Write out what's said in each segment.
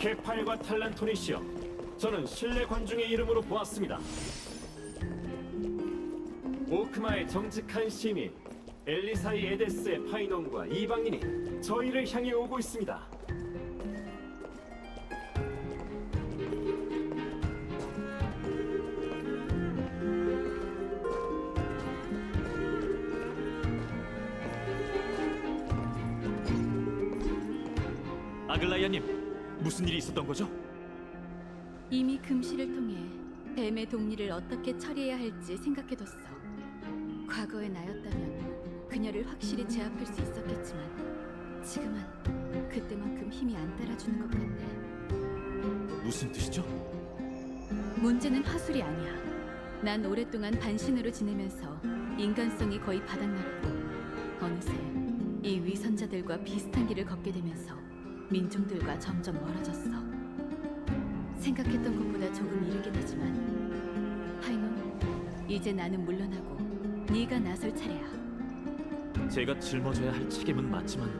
케팔과 탈란토니시여, 저는 신뢰 관중의 이름으로 보았습니다. 오크마의 정직한 시민 엘리사이 에데스의 파이논과 이방인이 저희를 향해 오고 있습니다. 아글라이아님, 무슨 일이 있었던 거죠? 이미 금시를 통해 뱀의 독리를 어떻게 처리해야 할지 생각해뒀어. 과거의 나였다면 그녀를 확실히 제압할 수 있었겠지만 지금은 그때만큼 힘이 안 따라주는 것 같네. 무슨 뜻이죠? 문제는 화술이 아니야. 난 오랫동안 반신으로 지내면서 인간성이 거의 바닥났고 어느새 이 위선자들과 비슷한 길을 걷게 되면서 민중들과 점점 멀어졌어. 생각했던 것보다 조금 이르긴 하지만 파이논, 이제 나는 물러나고 네가 나설 차례야. 제가 짊어져야 할 책임은 맞지만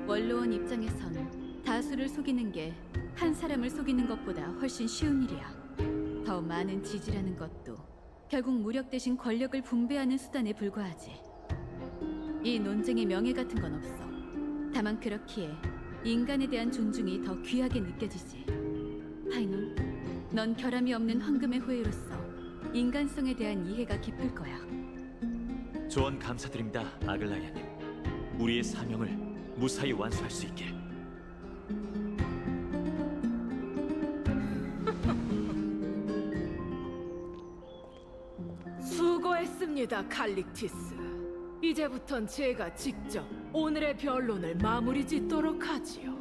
원로원 입장에선 다수를 속이는 게 한 사람을 속이는 것보다 훨씬 쉬운 일이야. 더 많은 지지라는 것도 결국 무력 대신 권력을 분배하는 수단에 불과하지. 이 논쟁에 명예 같은 건 없어. 다만 그렇기에 인간에 대한 존중이 더 귀하게 느껴지지. 파이논, 넌 결함이 없는 황금의 후예로서 인간성에 대한 이해가 깊을 거야. 조언 감사드립니다, 아글라이아님. 우리의 사명을 무사히 완수할 수 있게. 수고했습니다, 칼릭티스. 이제부턴 제가 직접 오늘의 변론을 마무리 짓도록 하지요.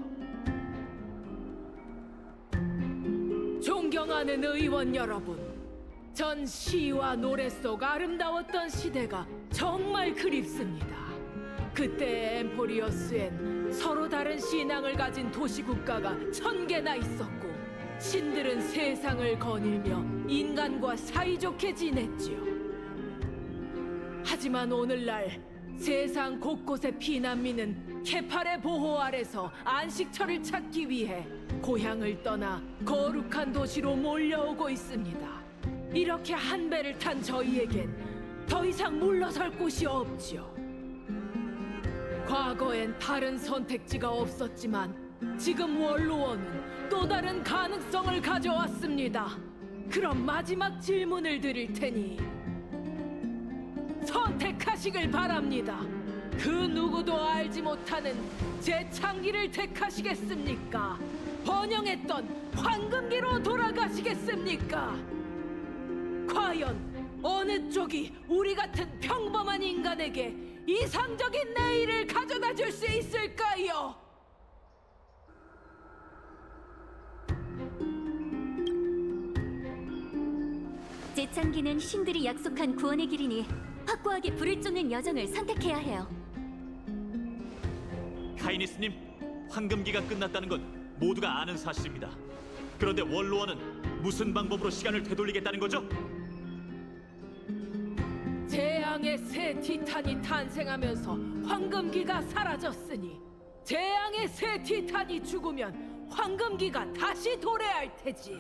존경하는 의원 여러분, 전 시와 노래 속 아름다웠던 시대가 정말 그립습니다. 그때 엠포리어스엔 서로 다른 신앙을 가진 도시국가가 1000개나 있었고 신들은 세상을 거닐며 인간과 사이좋게 지냈지요. 하지만 오늘날 세상 곳곳의 피난민은 케팔의 보호 아래서 안식처를 찾기 위해 고향을 떠나 거룩한 도시로 몰려오고 있습니다. 이렇게 한 배를 탄 저희에겐 더 이상 물러설 곳이 없지요. 과거엔 다른 선택지가 없었지만 지금 원로원은 또 다른 가능성을 가져왔습니다. 그럼 마지막 질문을 드릴 테니 선택하시길 바랍니다. 그 누구도 알지 못하는 재창기를 택하시겠습니까? 번영했던 황금기로 돌아가시겠습니까? 과연 어느 쪽이 우리 같은 평범한 인간에게 이상적인 내일을 가져다 줄 수 있을까요? 재창기는 신들이 약속한 구원의 길이니 확고하게 불을 쫓는 여정을 선택해야 해요. 카이니스님, 황금기가 끝났다는 건 모두가 아는 사실입니다. 그런데 원로원은 무슨 방법으로 시간을 되돌리겠다는 거죠? 재앙의 새 티탄이 탄생하면서 황금기가 사라졌으니 재앙의 새 티탄이 죽으면 황금기가 다시 도래할 테지.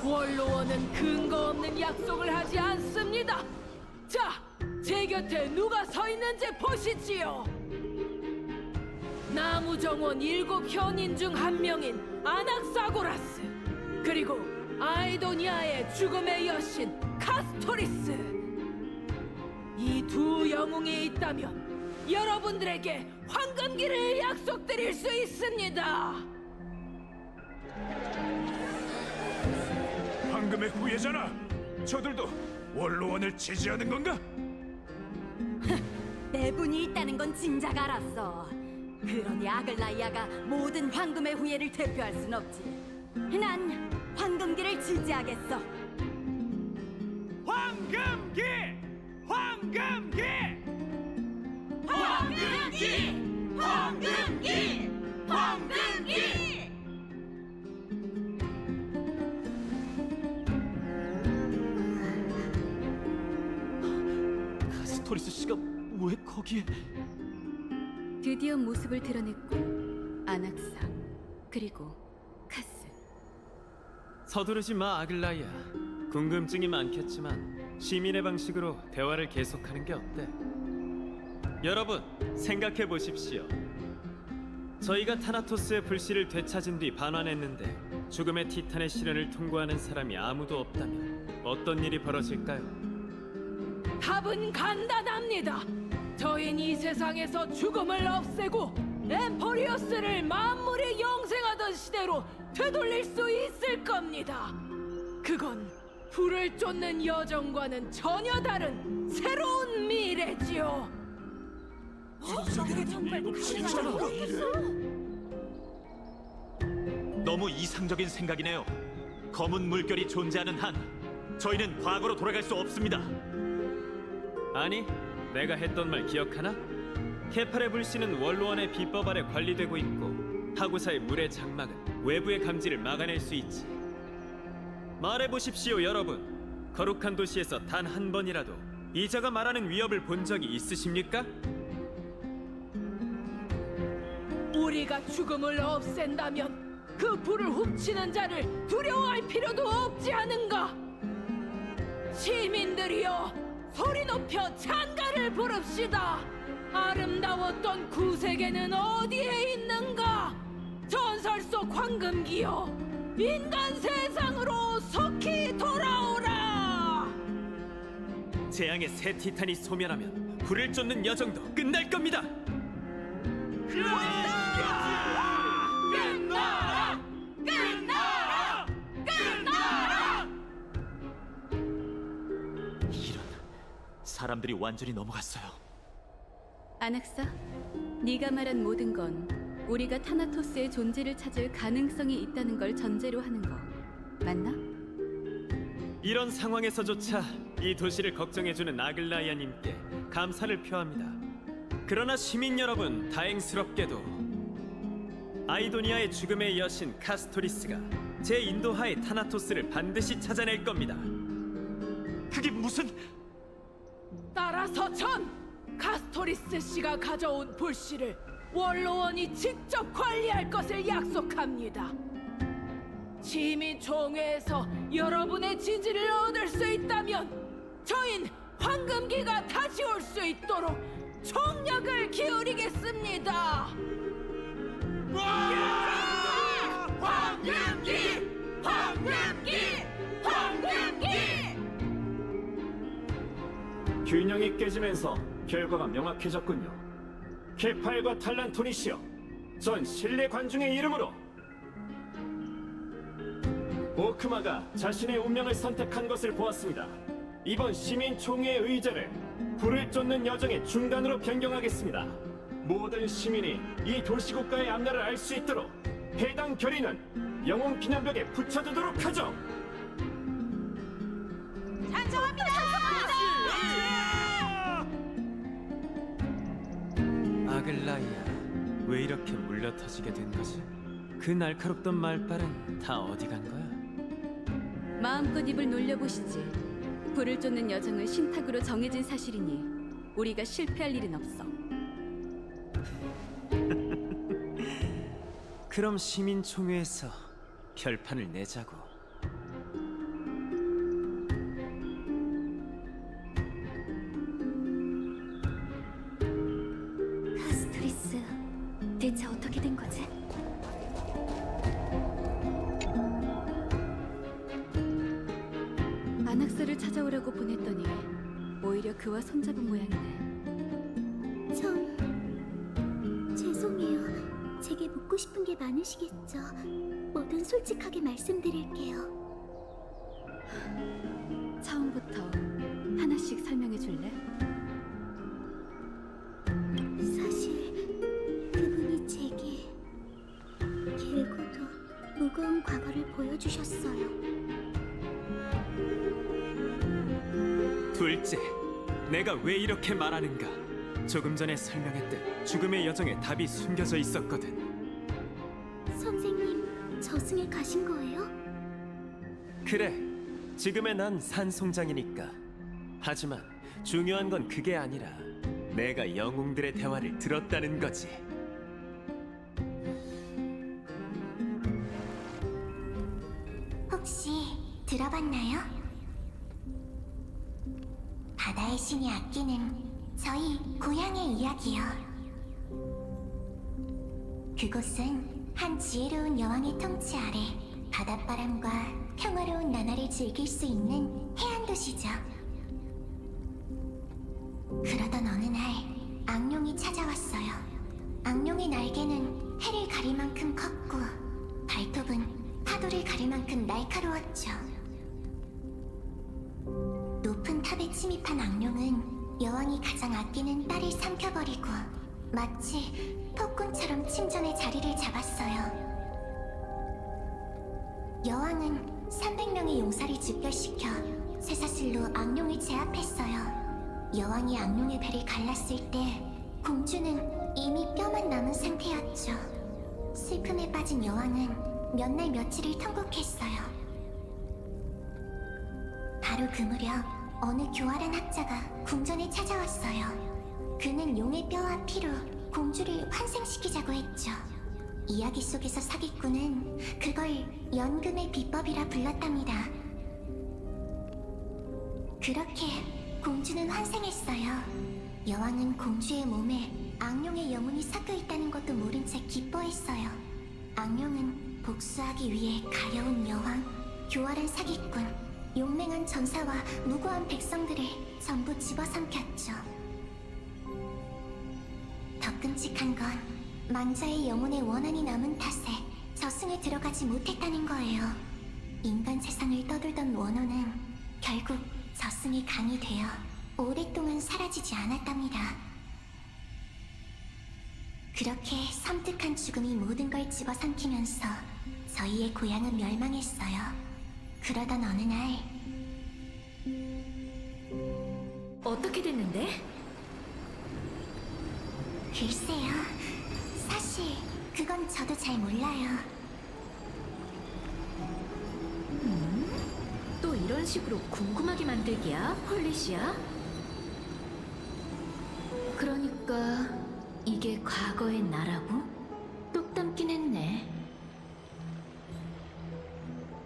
원로원은 근거 없는 약속을 하지 않습니다. 자, 제 곁에 누가 서 있는지 보시지요. 나무정원 7현인 중 한 명인 아낙사고라스, 그리고 아이도니아의 죽음의 여신 카스토리스. 이 두 영웅이 있다면 여러분들에게 황금기를 약속드릴 수 있습니다. 황금의 후예잖아. 저들도 원로원을 지지하는 건가? 내분이 있다는 건 진작 알았어. 그러니 아글라이아가 모든 황금의 후예를 대표할 순 없지. 난 황금기를 지지하겠어. 황금기! 황금기! 황금기! 황금기! 황금기! 카스토리스 씨, 씨가 왜 거기에? 드디어 모습을 드러냈군. 아낙사, 그리고 카스. 서두르지 마, 아글라이아. 궁금증이 많겠지만 시민의 방식으로 대화를 계속하는 게 어때? 여러분, 생각해 보십시오. 저희가 타나토스의 불씨를 되찾은 뒤 반환했는데 죽음의 티탄의 시련을 통과하는 사람이 아무도 없다면 어떤 일이 벌어질까요? 답은 간단합니다. 저희는 이 세상에서 죽음을 없애고 엠포리어스를 만물이 영생하던 시대로 되돌릴 수 있을 겁니다. 그건 불을 쫓는 여정과는 전혀 다른 새로운 미래지요. 너무 이상적인 생각이네요. 검은 물결이 존재하는 한 저희는 과거로 돌아갈 수 없습니다. 아니, 내가 했던 말 기억하나? 케팔의 불씨는 원로원의 비법 아래 관리되고 있고 하구사의 물의 장막은 외부의 감지를 막아낼 수 있지. 말해보십시오, 여러분. 거룩한 도시에서 단 한 번이라도 이자가 말하는 위협을 본 적이 있으십니까? 우리가 죽음을 없앤다면 그 불을 훔치는 자를 두려워할 필요도 없지 않은가? 시민들이여, 소리 높여 찬가를 부릅시다. 아름다웠던 구세계는 어디에 있는가? 전설 속 황금기여, 인간 세상으로 속히 돌아오라. 재앙의 새 티탄이 소멸하면 불을 쫓는 여정도 끝날 겁니다. 이런, 사람들이 완전히 넘어갔어요. 아낙사, 네가 말한 모든 건 우리가 타나토스의 존재를 찾을 가능성이 있다는 걸 전제로 하는 거 맞나? 이런 상황에서조차 이 도시를 걱정해주는 아글라이아님께 감사를 표합니다. 그러나 시민 여러분, 다행스럽게도 아이도니아의 죽음의 여신 카스토리스가 제 인도하에 타나토스를 반드시 찾아낼 겁니다. 그게 무슨... 따라서 전 카스토리스 씨가 가져온 불씨를 원로원이 직접 관리할 것을 약속합니다. 시민 총회에서 여러분의 지지를 얻을 수 있다면 저흰 황금기가 다시 올 수 있도록 총력을 기울이겠습니다. 황금기! 황금기! 황금기! 균형이 깨지면서 결과가 명확해졌군요. 케팔과 탈란토니시여, 전 신뢰 관중의 이름으로 오크마가 자신의 운명을 선택한 것을 보았습니다. 이번 시민 총회의 의제를 불을 쫓는 여정의 중단으로 변경하겠습니다. 모든 시민이 이 도시국가의 앞날을 알 수 있도록 해당 결의는 영웅 기념벽에 붙여두도록 하죠. 아글라이아, 왜 이렇게 물려터지게 된 거지? 그 날카롭던 말빨은 다 어디 간 거야? 마음껏 입을 놀려보시지. 불을 쫓는 여정은 신탁으로 정해진 사실이니 우리가 실패할 일은 없어. 그럼 시민총회에서 결판을 내자고. 카스토리스, 대체 어떻게 된 거지? 아낙사를 찾아오라고 보냈더니 오히려 그와 손잡은 모양이네. 죄송해요. 제게 묻고 싶은 게 많으시겠죠. 뭐든 솔직하게 말씀드릴게요. 처음부터 하나씩 설명해 줄래? 사실 그분이 제게 길고도 무거운 과거를 보여주셨어요. 둘째, 내가 왜 이렇게 말하는가? 조금 전에 설명했듯 죽음의 여정에 답이 숨겨져 있었거든. 선생님, 저승에 가신 거예요? 그래, 지금의 난 산송장이니까. 하지만 중요한 건 그게 아니라 내가 영웅들의 대화를 들었다는 거지. 혹시 들어봤나요? 바다의 신이 아끼는 저희 고향의 이야기요. 그곳은 한 지혜로운 여왕의 통치 아래 바닷바람과 평화로운 나날을 즐길 수 있는 해안 도시죠. 그러던 어느 날 악룡이 찾아왔어요. 악룡의 날개는 해를 가릴 만큼 컸고 발톱은 파도를 가릴 만큼 날카로웠죠. 높은 탑에 침입한 악룡은 여왕이 가장 아끼는 딸을 삼켜버리고 마치 폭군처럼 침전의 자리를 잡았어요. 여왕은 300명의 용사를 집결시켜 쇠사슬로 악룡을 제압했어요. 여왕이 악룡의 배를 갈랐을 때 공주는 이미 뼈만 남은 상태였죠. 슬픔에 빠진 여왕은 몇 날 며칠을 통곡했어요. 바로 그 무렵 어느 교활한 학자가 궁전에 찾아왔어요. 그는 용의 뼈와 피로 공주를 환생시키자고 했죠. 이야기 속에서 사기꾼은 그걸 연금의 비법이라 불렀답니다. 그렇게 공주는 환생했어요. 여왕은 공주의 몸에 악룡의 영혼이 섞여 있다는 것도 모른 채 기뻐했어요. 악룡은 복수하기 위해 가려운 여왕, 교활한 사기꾼, 용맹한 전사와 무고한 백성들을 전부 집어삼켰죠. 더 끔찍한 건 망자의 영혼에 원한이 남은 탓에 저승에 들어가지 못했다는 거예요. 인간 세상을 떠돌던 원혼은 결국 저승의 강이 되어 오랫동안 사라지지 않았답니다. 그렇게 섬뜩한 죽음이 모든 걸 집어삼키면서 저희의 고향은 멸망했어요. 그러던 어느 날 어떻게 됐는데? 글쎄요. 사실 그건 저도 잘 몰라요. 또 이런 식으로 궁금하게 만들기야, 폴리시야? 그러니까 이게 과거의 나라고? 똑 닮긴 했네.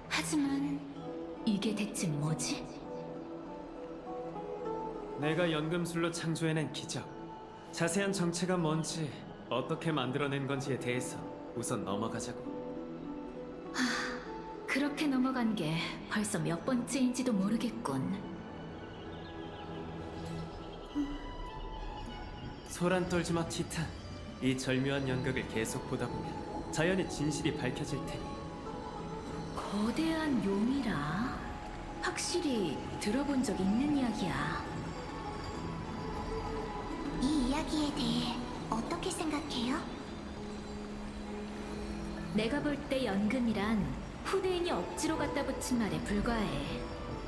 하지만 이게 대체 뭐지? 내가 연금술로 창조해낸 기적. 자세한 정체가 뭔지, 어떻게 만들어낸 건지에 대해서 우선 넘어가자고. 그렇게 넘어간 게 벌써 몇 번째인지도 모르겠군. 소란 떨지 마, 티탄. 이 절묘한 연극을 계속 보다 보면 자연의 진실이 밝혀질 테니. 거대한 용이라 확실히 들어본 적 있는 이야기야. 이 이야기에 대해 어떻게 생각해요? 내가 볼 때 연금이란 후대인이 억지로 갖다 붙인 말에 불과해.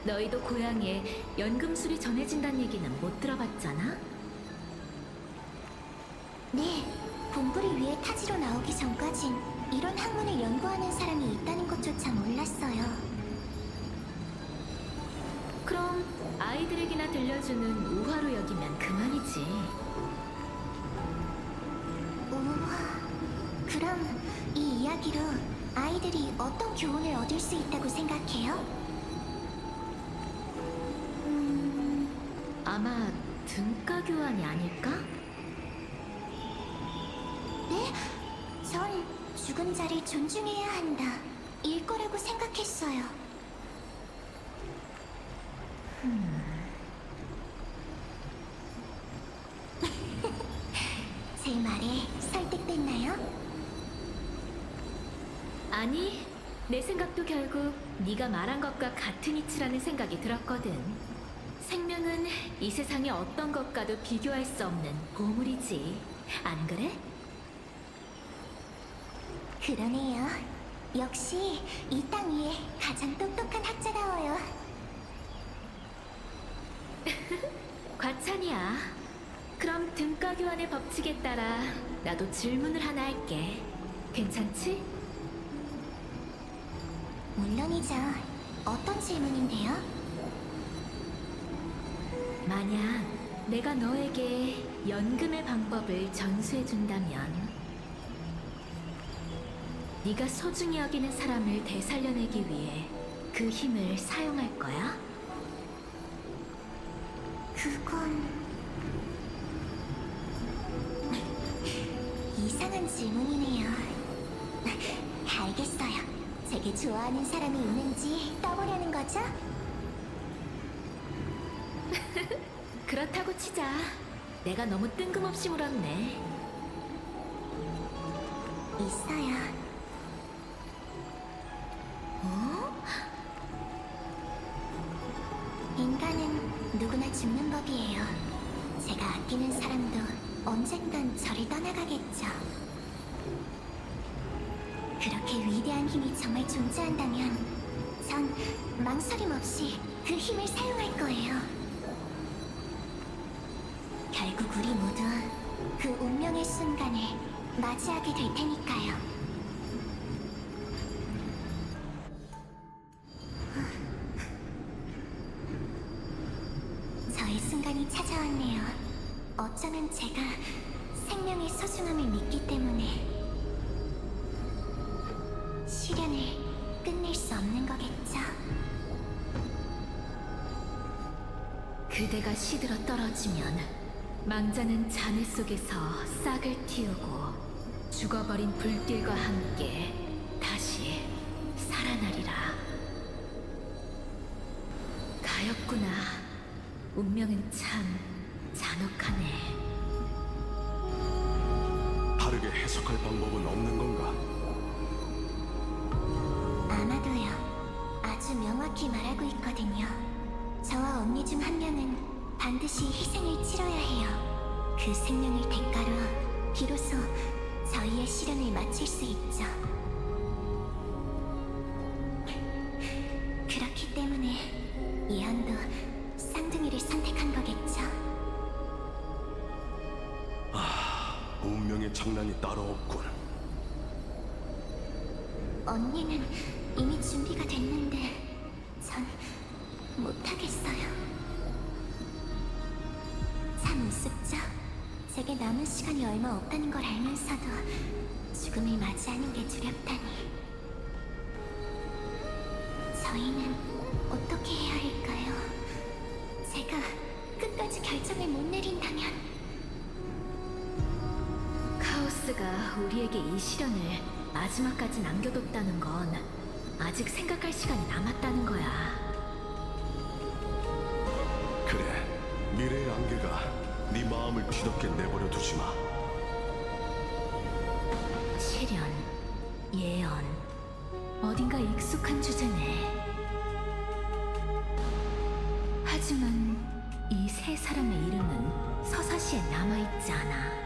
너희도 고향에 연금술이 전해진다는 얘기는 못 들어봤잖아? 네, 공부를 위해 타지로 나오기 전까진 이런 학문을 연구하는 사람이 있다는 것조차 몰랐어요. 그럼 아이들에게나 들려주는 우화로 여기면 그만이지. 우와, 그럼 이 이야기로 아이들이 어떤 교훈을 얻을 수 있다고 생각해요? 아마 등가 교환이 아닐까? 네? 전 죽은 자를 존중해야 한다. 일 거라고 생각했어요. 제 말에 설득됐나요? 아니, 내 생각도 결국 네가 말한 것과 같은 이치라는 생각이 들었거든. 생명은 이 세상의 어떤 것과도 비교할 수 없는 보물이지. 안 그래? 그러네요. 역시 이 땅 위에 가장 똑똑한 학자다워요. 과찬이야. 그럼 등가 교환의 법칙에 따라 나도 질문을 하나 할게. 괜찮지? 물론이죠. 어떤 질문인데요? 만약 내가 너에게 연금의 방법을 전수해준다면 네가 소중히 여기는 사람을 되살려내기 위해 그 힘을 사용할 거야? 그건 이상한 질문이네요. 알겠어요. 제게 좋아하는 사람이 있는지 떠보려는 거죠? 그렇다고 치자. 내가 너무 뜬금없이 물었네. 있어요. 인간은 누구나 죽는 법이에요. 제가 아끼는 사람도 언젠간 저를 떠나가겠죠. 그렇게 위대한 힘이 정말 존재한다면 전 망설임 없이 그 힘을 사용할 거예요. 결국 우리 모두 그 운명의 순간을 맞이하게 될 테니까요. 저의 순간이 찾아왔네요. 어쩌면 제가 생명의 소중함을 믿기 때문에 시련을 끝낼 수 없는 거겠죠. 그대가 시들어 떨어지면 망자는 잔해 속에서 싹을 틔우고 죽어버린 불길과 함께 다시 살아나리라. 가엾구나. 운명은 참 잔혹하네. 다르게 해석할 방법은 없는 건가? 아마도요. 아주 명확히 말하고 있거든요. 저와 언니 중 한 명은 반드시 희생을 치러야 해요. 그 생명을 대가로 비로소 저희의 시련을 마칠 수 있죠. 그렇기 때문에 예언도 쌍둥이를 선택한 거겠죠. 운명의 장난이 따로 없군. 언니는 이미 준비가 됐는데 전 못하겠어요. 참 우습죠? 제게 남은 시간이 얼마 없다는 걸 알면서도 죽음을 맞이하는 게 두렵다니. 저희는 어떻게 해야 할까요? 제가 끝까지 결정을 못 내린다면 카오스가 우리에게 이 시련을 마지막까지 남겨뒀다는 건 아직 생각할 시간이 남았다는 거야. 그래, 미래의 안개가 네 마음을 뒤덮게 내버려 두지 마. 시련, 예언, 어딘가 익숙한 주제네. 하지만 이 세 사람의 이름은 서사시에 남아있지 않아.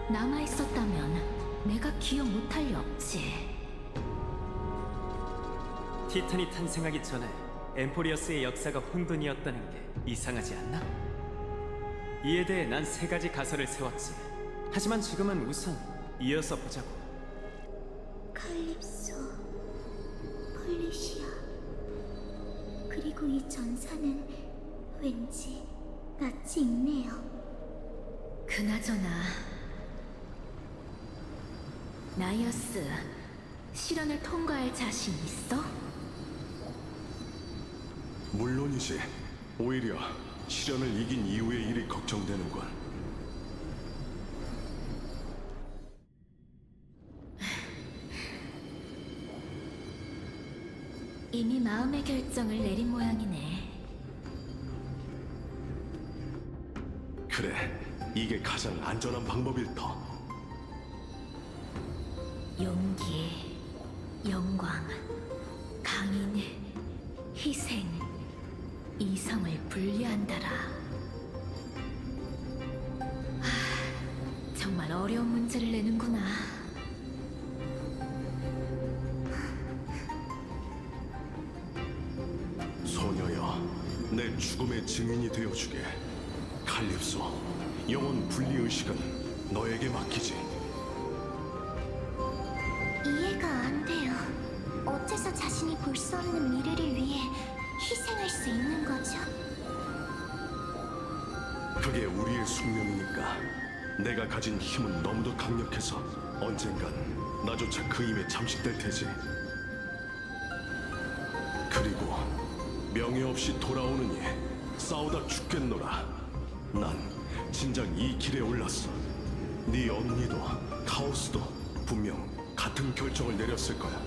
남아있었다면 내가 기억 못할 리 없지. 티탄이 탄생하기 전에 엠포리어스의 역사가 혼돈이었다는 게 이상하지 않나? 이에 대해 난 세 가지 가설을 세웠지. 하지만 지금은 우선 이어서 보자고. 칼립소, 폴리시아, 그리고 이 전사는 왠지 낯이 익네요. 그나저나 나이어스, 시련을 통과할 자신 있어? 물론이지. 오히려 시련을 이긴 이후의 일이 걱정되는군. 이미 마음의 결정을 내린 모양이네. 그래, 이게 가장 안전한 방법일 터. 용기, 영광, 강인, 희생, 이성을 분리한다라. 정말 어려운 문제를 내는구나. 소녀여, 내 죽음의 증인이 되어주게. 칼립소, 영혼 분리의식은 너에게 맡기지. 이해가 안 돼요. 어째서 자신이 볼 수 없는 미래를 위해 희생할 수 있는 거죠? 그게 우리의 숙명이니까. 내가 가진 힘은 너무도 강력해서 언젠간 나조차 그 힘에 잠식될 테지. 그리고 명예 없이 돌아오느니 싸우다 죽겠노라. 난 진작 이 길에 올랐어. 네 언니도 카오스도 분명 같은 결정을 내렸을 거야.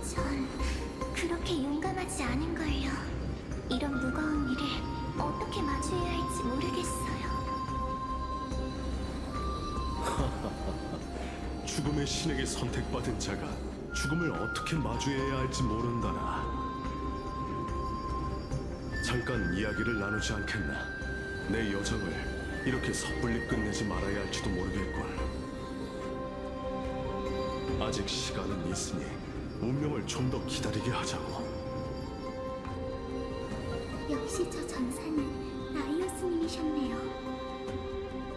전 그렇게 용감하지 않은걸요. 이런 무거운 일을 어떻게 마주해야 할지 모르겠어요. 죽음의 신에게 선택받은 자가 죽음을 어떻게 마주해야 할지 모른다나. 잠깐 이야기를 나누지 않겠나? 내 여정을 이렇게 섣불리 끝내지 말아야 할지도 모르겠군. 아직 시간은 있으니 운명을 좀 더 기다리게 하자고. 역시 저 전사는 나이오스님이셨네요.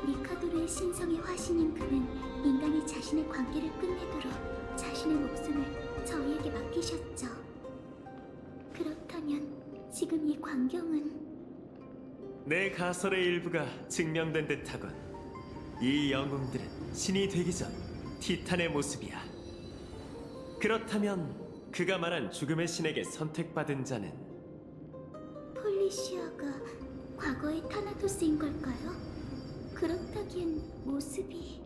미카도르의 신성의 화신인 그는 인간이 자신의 관계를 끝내도록 자신의 목숨을 저희에게 맡기셨죠. 그렇다면 지금 이 광경은 내 가설의 일부가 증명된 듯하군. 이 영웅들은 신이 되기 전 티탄의 모습이야. 그렇다면 그가 말한 죽음의 신에게 선택받은 자는 폴리시아가 과거의 타나토스인 걸까요? 그렇다기엔 모습이...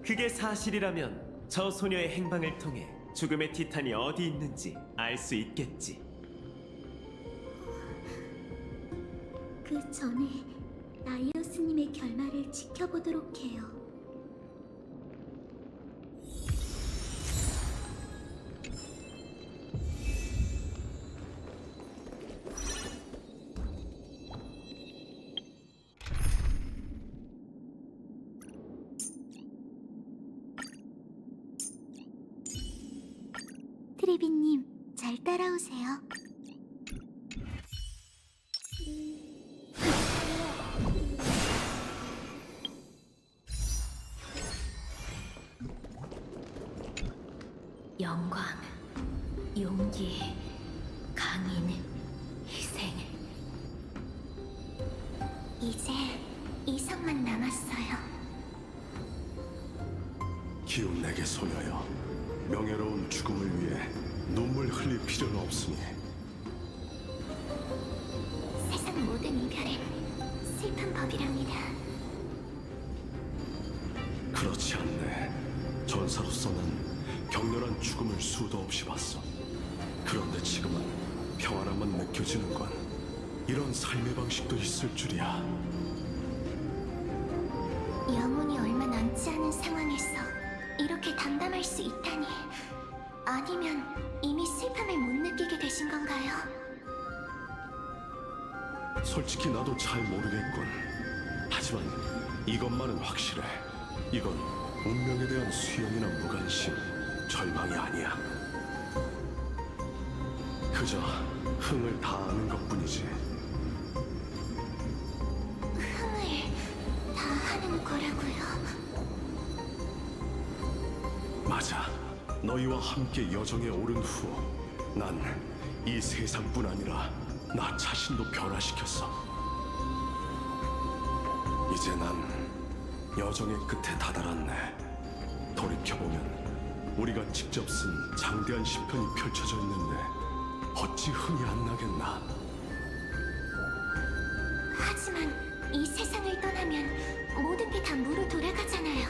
그게 사실이라면 저 소녀의 행방을 통해 죽음의 티탄이 어디 있는지 알 수 있겠지. 그 전에 나이오스님의 결말을 지켜보도록 해요. 트리비님, 잘 따라오세요. 영광, 용기, 강인, 희생. 이제 이성만 남았어요. 기운 내게 소녀여. 명예로운 죽음을 위해 눈물 흘릴 필요는 없으니. 세상 모든 이별은 슬픈 법이랍니다. 그렇지 않네. 전사로서 난 격렬한 죽음을 수도 없이 봤어. 그런데 지금은 평안함만 느껴지는 건 이런 삶의 방식도 있을 줄이야. 영혼이 얼마 남지 않은 상황에서 이렇게 담담할 수 있다니. 아니면 이미 슬픔을 못 느끼게 되신 건가요? 솔직히 나도 잘 모르겠군. 하지만 이것만은 확실해. 이건 운명에 대한 수용이나 무관심, 절망이 아니야. 그저 흥을 다하는 것뿐이지. 흥을 다 하는 거라고요? 맞아. 너희와 함께 여정에 오른 후 난 이 세상뿐 아니라 나 자신도 변화시켰어. 이제 난 여정의 끝에 다다랐네. 돌이켜보면 우리가 직접 쓴 장대한 시편이 펼쳐져 있는데 어찌 흥이 안 나겠나. 하지만 이 세상을 떠나면 모든 게 다 무로 돌아가잖아요.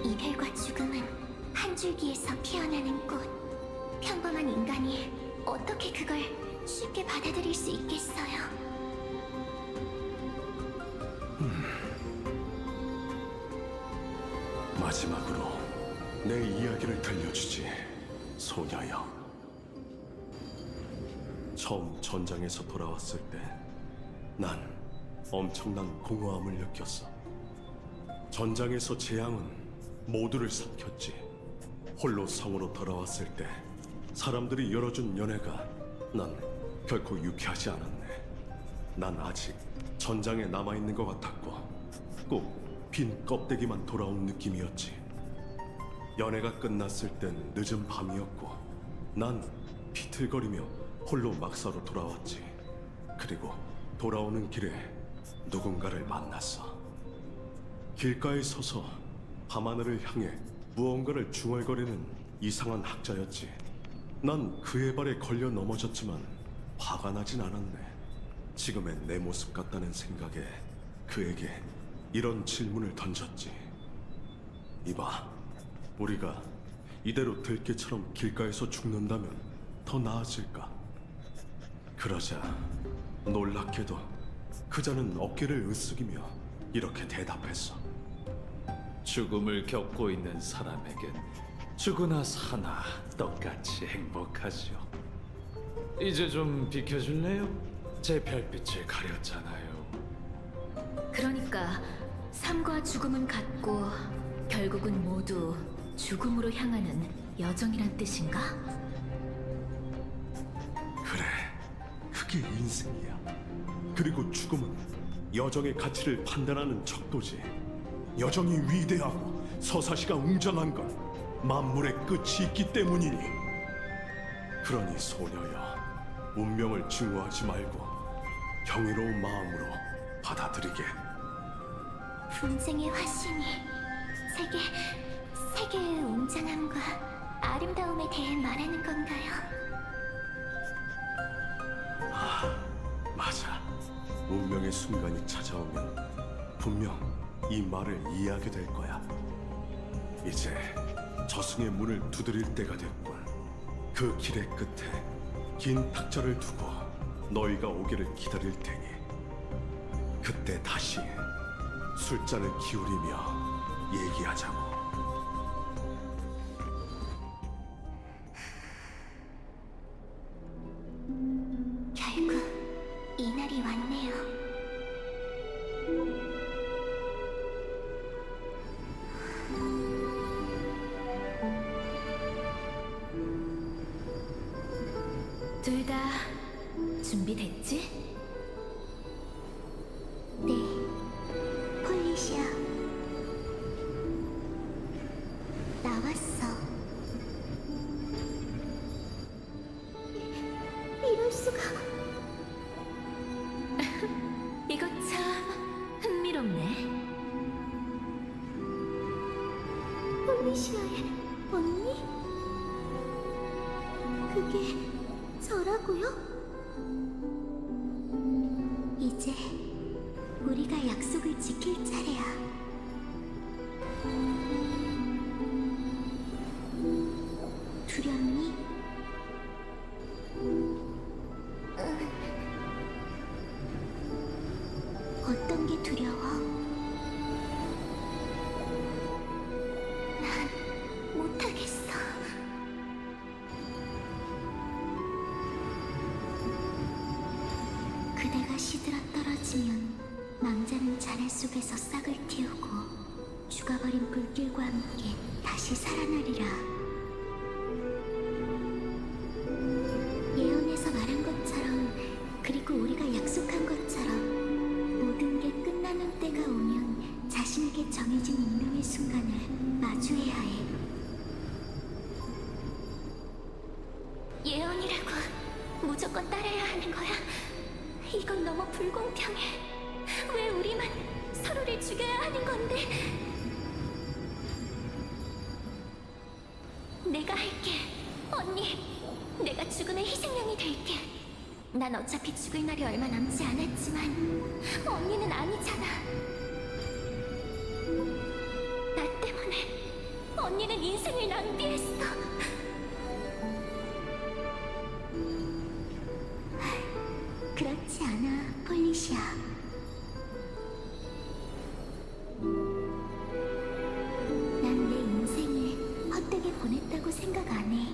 이별과 죽음은 한 줄기에서 피어나는 꽃. 평범한 인간이 어떻게 그걸 쉽게 받아들일 수 있겠어요? 마지막으로 내 이야기를 들려주지, 소녀여. 처음 전장에서 돌아왔을 때 난 엄청난 공허함을 느꼈어. 전장에서 재앙은 모두를 삼켰지. 홀로 성으로 돌아왔을 때 사람들이 열어준 연애가 난 결코 유쾌하지 않았네. 난 아직 전장에 남아있는 것 같았고 꼭 빈 껍데기만 돌아온 느낌이었지. 연애가 끝났을 땐 늦은 밤이었고 난 비틀거리며 홀로 막사로 돌아왔지. 그리고 돌아오는 길에 누군가를 만났어. 길가에 서서 밤하늘을 향해 무언가를 중얼거리는 이상한 학자였지. 난 그의 발에 걸려 넘어졌지만 화가 나진 않았네. 지금의 내 모습 같다는 생각에 그에게 이런 질문을 던졌지. 이봐, 우리가 이대로 들개처럼 길가에서 죽는다면 더 나아질까? 그러자 놀랍게도 그자는 어깨를 으쓱이며 이렇게 대답했어. 죽음을 겪고 있는 사람에겐 죽으나 사나 똑같이 행복하죠. 이제 좀 비켜줄래요? 제 별빛을 가렸잖아요. 그러니까 삶과 죽음은 같고 결국은 모두 죽음으로 향하는 여정이란 뜻인가? 그래, 그게 인생이야. 그리고 죽음은 여정의 가치를 판단하는 척도지. 여정이 위대하고 서사시가 웅장한 건 만물의 끝이 있기 때문이니. 그러니 소녀여, 운명을 증오하지 말고 경이로운 마음으로 받아들이게. 분쟁의 화신이 세계의 웅장함과 아름다움에 대해 말하는 건가요? 맞아. 운명의 순간이 찾아오면 분명 이 말을 이해하게 될 거야. 이제 저승의 문을 두드릴 때가 됐군. 그 길의 끝에 긴 탁자를 두고 너희가 오기를 기다릴 테니 그때 다시 술잔을 기울이며 얘기하자고. 결국 이날이 왔네요. 둘 다 준비됐지? 네, 폴리시아. 나왔어. 이럴 수가. 이거 참 흥미롭네. 폴리시아의 언니? 그게 저라고요? 이제 우리가 약속을 지킬 차례야. 두렵니? 어떤 게 두려워? 난 못하겠어. 그대가 시들어 떨어지면 망자는 자랄 속에서 싹을 틔우고 죽어버린 불길과 함께 다시 살아나리라. 예언에서 말한 것처럼, 그리고 우리가 약속한 것처럼 모든 게 끝나는 때가 오면 자신에게 정해진 운명의 순간을 마주해야 해. 예언이라고 무조건 따라야 하는 거야? 이건 너무 불공평해. 왜 우리만 서로를 죽여야 하는 건데? 내가 할게, 언니. 내가 죽음의 희생양이 될게. 난 어차피 죽을 날이 얼마 남지 않았지만 언니는 아니잖아. 나 때문에 언니는 인생을 낭비했어. 그렇지 않아, 폴리시아. 난 내 인생을 헛되게 보냈다고 생각 안 해.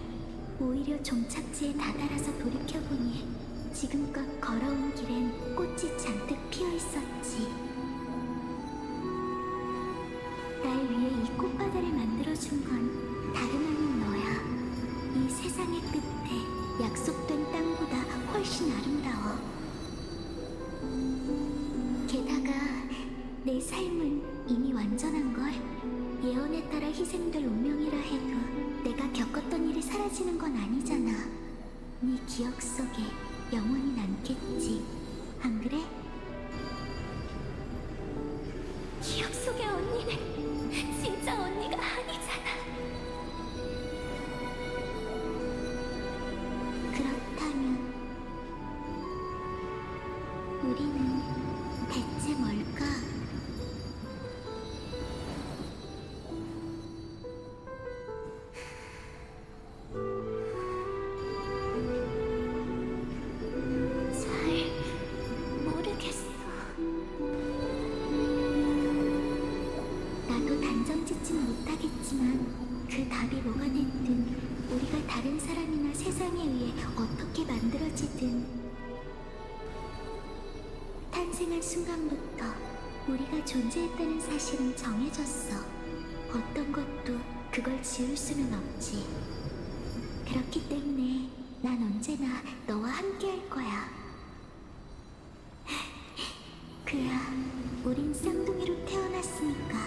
오히려 종착지에 다다라서 돌이켜보니 지금껏 걸어온 길엔 꽃이 잔뜩 피어 있었지. 날 위해 이 꽃바다를 만들어준 건 다름 아닌 너야. 이 세상의 끝에 약속된 땅보다 훨씬 아름다워. 게다가 내 삶은 이미 완전한걸. 예언에 따라 희생될 운명이라 해도 내가 겪었던 일이 사라지는 건 아니잖아. 네 기억 속에 영원히 남겠지. 안 그래? 기억 속의 언니는 진짜 언니가 아니잖아. 그렇다면 우리는 대체 뭘까? 잘 모르겠어. 나도 단정 짓진 못하겠지만 그 답이 뭐가 됐든 우리가 다른 사람이나 세상에 의해 어떻게 만들어지든 탄생한 순간부터 우리가 존재했다는 사실은 정해졌어. 어떤 것도 그걸 지울 수는 없지. 그렇기 때문에 난 언제나 너와 함께 할 거야. 그야 우린 쌍둥이로 태어났으니까.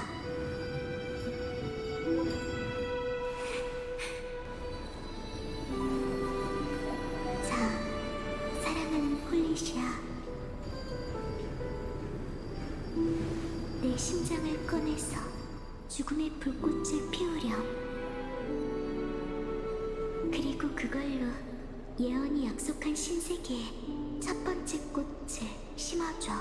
자, 사랑하는 폴리시아. 내 심장을 꺼내서 죽음의 불꽃을 피우렴. 그리고 그걸로 예언이 약속한 신세계에 첫 번째 꽃을 심어줘.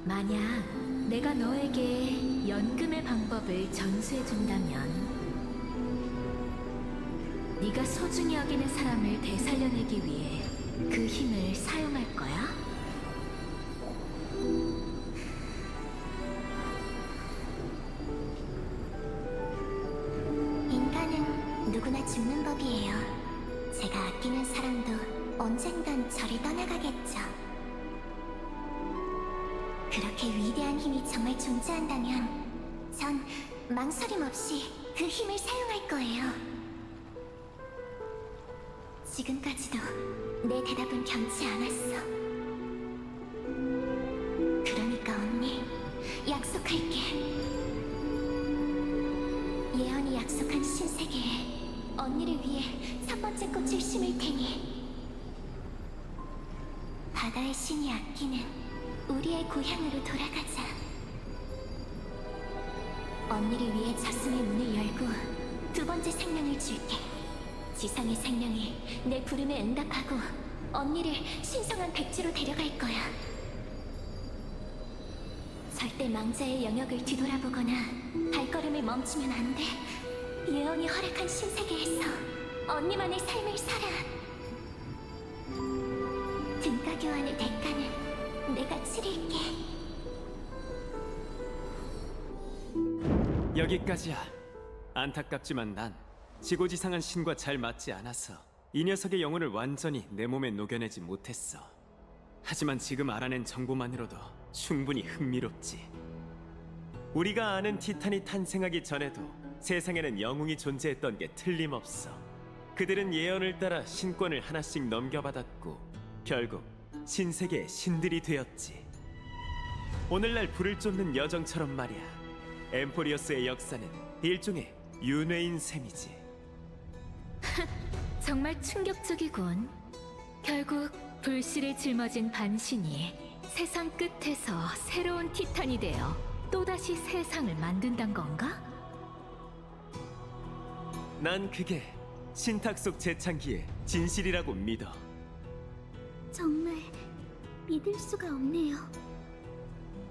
만약 내가 너에게 연금의 방법을 전수해준다면 네가 소중히 여기는 사람을 되살려내기 위해 그 힘을 사용할 거야? 인간은 누구나 죽는 법이에요. 제가 아끼는 사람도 언젠간 저를 떠나가겠죠. 그렇게 위대한 힘이 정말 존재한다면 전 망설임 없이 그 힘을 사용할 거예요. 지금까지도 내 대답은 변치 않았어. 그러니까 언니, 약속할게. 예언이 약속한 신세계에 언니를 위해 첫 번째 꽃을 심을 테니 바다의 신이 아끼는 우리의 고향으로 돌아가자. 언니를 위해 젖숨의 문을 열고 두 번째 생명을 줄게. 지상의 생명이 내 부름에 응답하고 언니를 신성한 백지로 데려갈 거야. 절대 망자의 영역을 뒤돌아보거나 발걸음을 멈추면 안 돼. 예언이 허락한 신세계에서 언니만의 삶을 살아. 등가 교환의 대가는 내가 치를게. 여기까지야. 안타깝지만 난 지고지상한 신과 잘 맞지 않아서 이 녀석의 영혼을 완전히 내 몸에 녹여내지 못했어. 하지만 지금 알아낸 정보만으로도 충분히 흥미롭지. 우리가 아는 티탄이 탄생하기 전에도 세상에는 영웅이 존재했던 게 틀림없어. 그들은 예언을 따라 신권을 하나씩 넘겨받았고 결국 신세계의 신들이 되었지. 오늘날 불을 쫓는 여정처럼 말이야. 엠포리어스의 역사는 일종의 윤회인 셈이지. 정말 충격적이군. 결국 불씨를 짊어진 반신이 세상 끝에서 새로운 티탄이 되어 또다시 세상을 만든단 건가? 난 그게 신탁 속 재창기의 진실이라고 믿어. 정말 믿을 수가 없네요.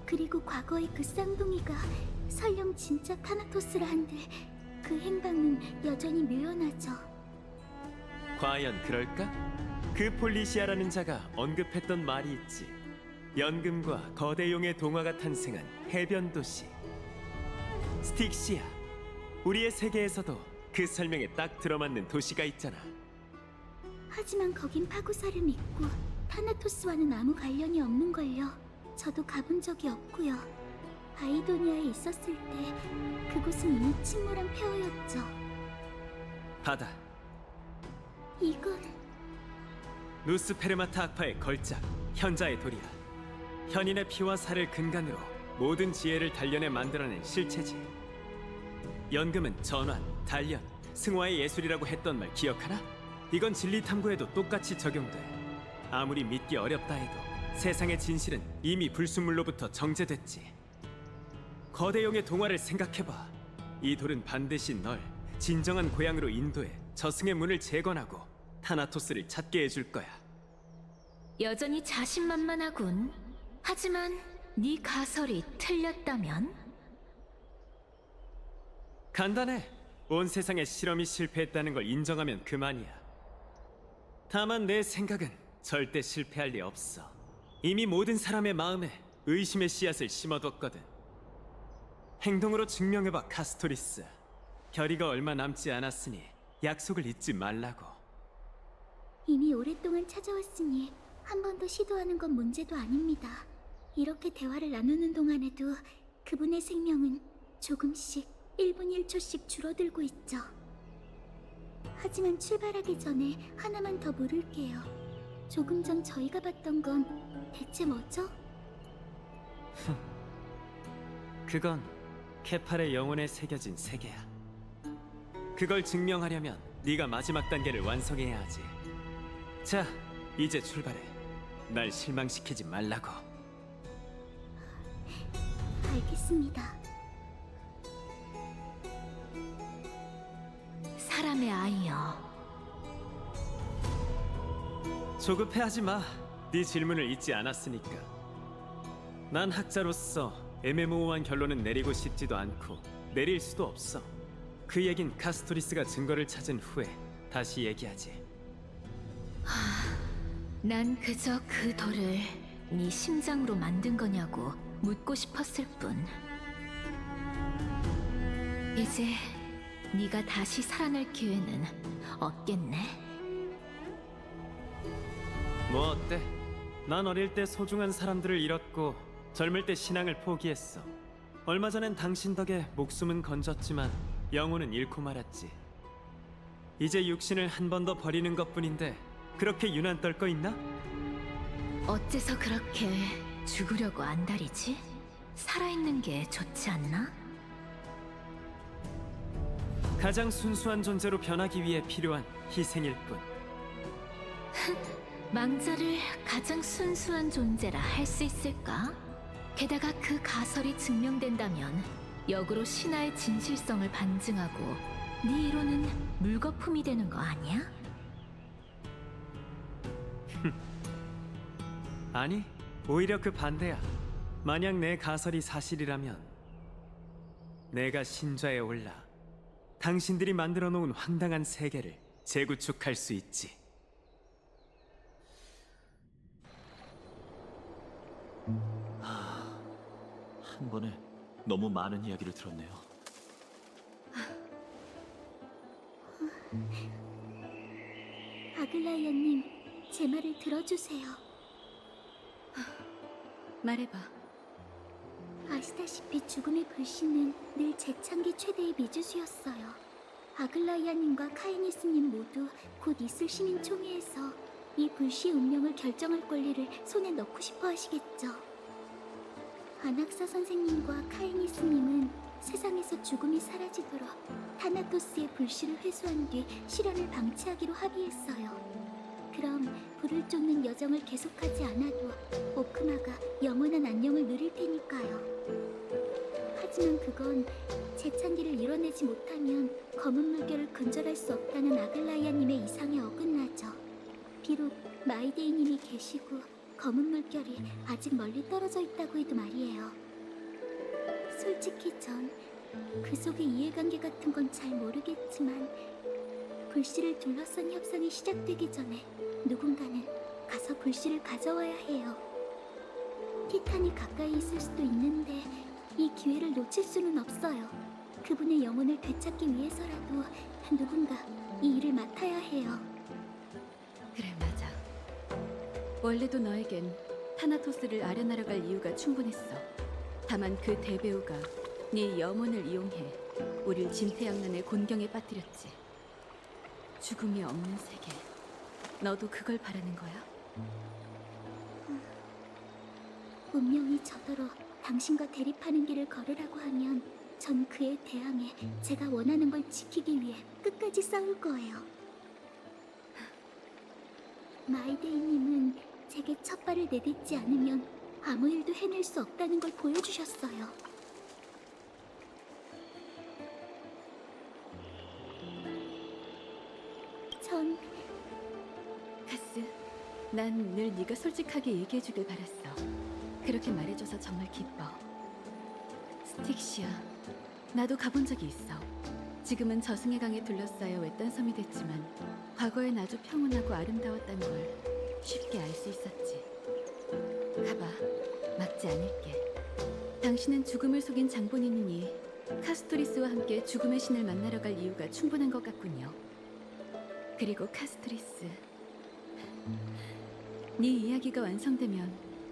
그리고 과거의 그 쌍둥이가 설령 진짜 타나토스라 한들 그 행방은 여전히 묘연하죠. 과연 그럴까? 그 폴리시아라는 자가 언급했던 말이 있지. 연금과 거대용의 동화가 탄생한 해변 도시 스틱시아. 우리의 세계에서도 그 설명에 딱 들어맞는 도시가 있잖아. 하지만 거긴 파고사를 믿고 타나토스와는 아무 관련이 없는걸요. 저도 가본 적이 없고요. 아이도니아에 있었을 때 그곳은 이미 침몰한 폐허였죠. 바다. 이건 누스페르마트 악파의 걸작, 현자의 돌이야. 현인의 피와 살을 근간으로 모든 지혜를 단련해 만들어낸 실체지. 연금은 전환, 단련, 승화의 예술이라고 했던 말 기억하나? 이건 진리 탐구에도 똑같이 적용돼. 아무리 믿기 어렵다 해도 세상의 진실은 이미 불순물로부터 정제됐지. 거대용의 동화를 생각해봐. 이 돌은 반드시 널 진정한 고향으로 인도해 저승의 문을 재건하고 타나토스를 찾게 해줄 거야. 여전히 자신만만하군. 하지만 네 가설이 틀렸다면? 간단해. 온 세상의 실험이 실패했다는 걸 인정하면 그만이야. 다만 내 생각은 절대 실패할 리 없어. 이미 모든 사람의 마음에 의심의 씨앗을 심어뒀거든. 행동으로 증명해봐, 카스토리스. 결의가 얼마 남지 않았으니 약속을 잊지 말라고. 이미 오랫동안 찾아왔으니 한 번 더 시도하는 건 문제도 아닙니다. 이렇게 대화를 나누는 동안에도 그분의 생명은 조금씩 1분 1초씩 줄어들고 있죠. 하지만 출발하기 전에 하나만 더 물을게요. 조금 전 저희가 봤던 건 대체 뭐죠? 그건 케팔의 영혼에 새겨진 세계야. 그걸 증명하려면 네가 마지막 단계를 완성해야 하지. 자, 이제 출발해. 날 실망시키지 말라고. 알겠습니다. 사람의 아이여. 조급해하지 마. 네 질문을 잊지 않았으니까. 난 학자로서 애매모호한 결론은 내리고 싶지도 않고 내릴 수도 없어. 그 얘긴 카스토리스가 증거를 찾은 후에 다시 얘기하지. 난 그저 그 돌을 네 심장으로 만든 거냐고 묻고 싶었을 뿐. 이제 네가 다시 살아날 기회는 없겠네. 뭐 어때? 난 어릴 때 소중한 사람들을 잃었고 젊을 때 신앙을 포기했어. 얼마 전엔 당신 덕에 목숨은 건졌지만 영혼은 잃고 말았지. 이제 육신을 한 번 더 버리는 것뿐인데 그렇게 유난 떨 거 있나? 어째서 그렇게 죽으려고 안달이지? 살아있는 게 좋지 않나? 가장 순수한 존재로 변하기 위해 필요한 희생일 뿐. 망자를 가장 순수한 존재라 할 수 있을까? 게다가 그 가설이 증명된다면 역으로 신화의 진실성을 반증하고 네 이론은 물거품이 되는 거 아니야? 아니, 오히려 그 반대야. 만약 내 가설이 사실이라면 내가 신좌에 올라 당신들이 만들어 놓은 황당한 세계를 재구축할 수 있지. 한 번에 너무 많은 이야기를 들었네요. 아글라이아님, 제 말을 들어주세요. 말해봐. 아시다시피 죽음의 불씨는 늘 재창기 최대의 미주수였어요. 아글라이아님과 카이니스님 모두 곧 있을 시민총회에서 이 불씨의 운명을 결정할 권리를 손에 넣고 싶어 하시겠죠. 아낙사 선생님과 카이니스님은 세상에서 죽음이 사라지도록 타나토스의 불씨를 회수한 뒤 실현을 방치하기로 합의했어요. 그럼 불을 쫓는 여정을 계속하지 않아도 오크마가 영원한 안녕을 누릴 테니까요. 하지만 그건 재창기를 이뤄내지 못하면 검은 물결을 근절할 수 없다는 아글라이아님의 이상에 어긋나죠. 비록 마이데이님이 계시고 검은 물결이 아직 멀리 떨어져 있다고 해도 말이에요. 솔직히 전 그 속의 이해관계 같은 건 잘 모르겠지만 불씨를 둘러싼 협상이 시작되기 전에 누군가는 가서 불씨를 가져와야 해요. 티탄이 가까이 있을 수도 있는데 이 기회를 놓칠 수는 없어요. 그분의 영혼을 되찾기 위해서라도 누군가 이 일을 맡아야 해요. 그래, 맞아. 원래도 너에겐 타나토스를 아련하러 이유가 충분했어. 다만 그 대배우가 네 영혼을 이용해 우릴 진퇴양난의 곤경에 빠뜨렸지. 죽음이 없는 세계, 너도 그걸 바라는 거야? 운명이 저더러 당신과 대립하는 길을 걸으라고 하면 전 그에 대항해 제가 원하는 걸 지키기 위해 끝까지 싸울 거예요. 마이데이님은 제게 첫 발을 내딛지 않으면 아무 일도 해낼 수 없다는 걸 보여주셨어요. 전 카스, 난 늘 네가 솔직하게 얘기해주길 바랐어. 그렇게 말해줘서 정말 기뻐. 스틱시아, 나도 가본 적이 있어. 지금은 저승의 강에 둘러싸여 외딴 섬이 됐지만 과거엔 아주 평온하고 아름다웠다는 걸 쉽게 알 수 있었지. 가봐, 막지 않을게. 당신은 죽음을 속인 장본인이니 카스토리스와 함께 죽음의 신을 만나러 갈 이유가 충분한 것 같군요. 그리고 카스토리스, 네 이야기가 완성되면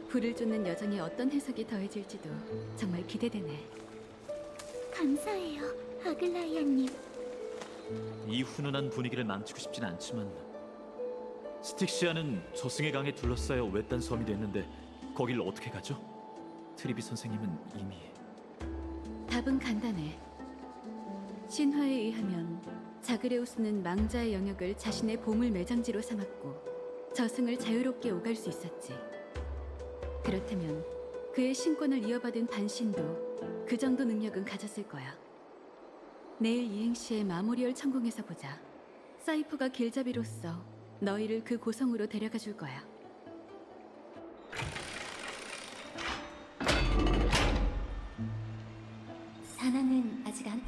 불을 쫓는 여정에 어떤 해석이 더해질지도 정말 기대되네. 감사해요, 아글라이아님. 이 훈훈한 분위기를 망치고 싶진 않지만 스틱시아는 저승의 강에 둘러싸여 외딴 섬이 됐는데 거길 어떻게 가죠? 트리비 선생님은 이미 답은 간단해. 신화에 의하면 자그레우스는 망자의 영역을 자신의 보물 매장지로 삼았고 저승을 자유롭게 오갈 수 있었지. 그렇다면 그의 신권을 이어받은 반신도 그 정도 능력은 가졌을 거야. 내일 이행시의 마모리얼 천궁에서 보자. 사이퍼가 길잡이로서 너희를 그 고성으로 데려가 줄 거야. 사나는 아직 안...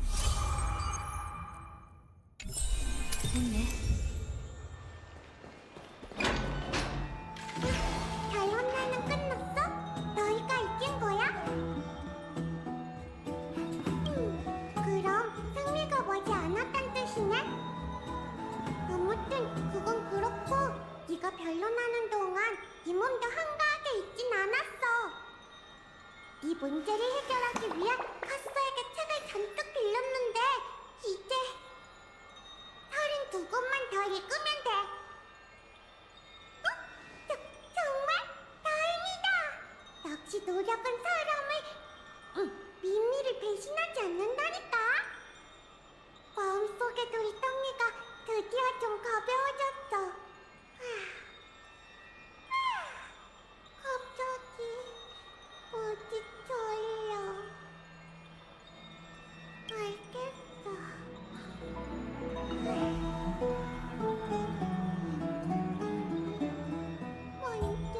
됐네. 결혼날은 끝났어? 너희가 이긴 거야? 그럼 승리가 머지 않았단 뜻이네? 아무튼 그건 그렇고 네가 변론하는 동안 네 몸도 한가하게 있진 않았어. 네 문제를 해결하기 위해 카스에게 책을 잔뜩 빌렸는데 이제 32권만 더 읽으면 돼. 정말 다행이다. 역시 노력은 사람을 미미를 배신하지 않는다니까. 마음속에 돌덩이가 드디어 좀 가벼워졌어. 갑자기 어디 졸려. 알겠어. 먼저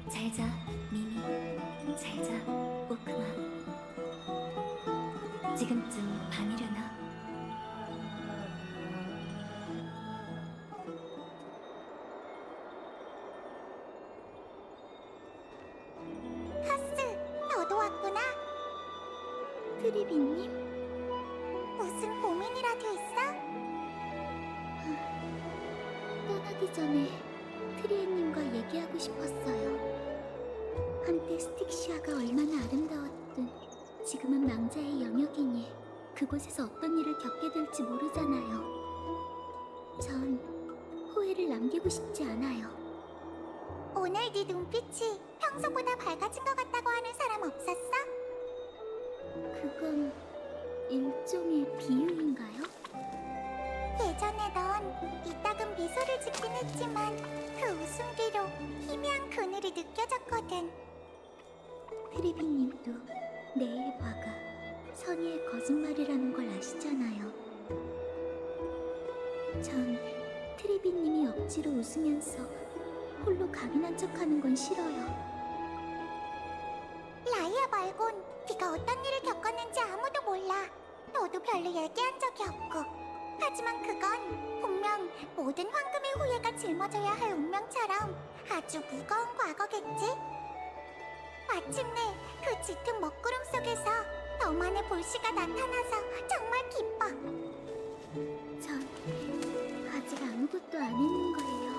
잘자, 미미. 잘자, 오크마. 지금쯤 밤이려나? 카스, 너도 왔구나. 트리비님? 무슨 고민이라도 있어? 떠나기 전에 트리에님과 얘기하고 싶었어요. 한때 스틱시아가 얼마나 아름다웠든 지금은 망자의 영역이니 그곳에서 어떤 일을 겪게 될지 모르잖아요. 전 후회를 남기고 싶지 않아요. 오늘 네 눈빛이 평소보다 밝아진 것 같다고 하는 사람 없었어? 그건 일종의 비유인가요? 예전에 넌 이따금 미소를 짓긴 했지만 그 웃음 뒤로 희미한 그늘이 느껴졌거든. 트리비님도 내 일과가 선의의 거짓말이라는 걸 아시잖아요. 전 트리비님이 억지로 웃으면서 홀로 강인한 척하는 건 싫어요. 라이아 말곤 네가 어떤 일을 겪었는지 아무도 몰라. 너도 별로 얘기한 적이 없고. 하지만 그건 분명 모든 황금의 후예가 짊어져야 할 운명처럼 아주 무거운 과거겠지? 마침내 그 짙은 먹구름 속에서 너만의 볼씨가 나타나서 정말 기뻐. 전 아직 아무것도 안 했는 거예요.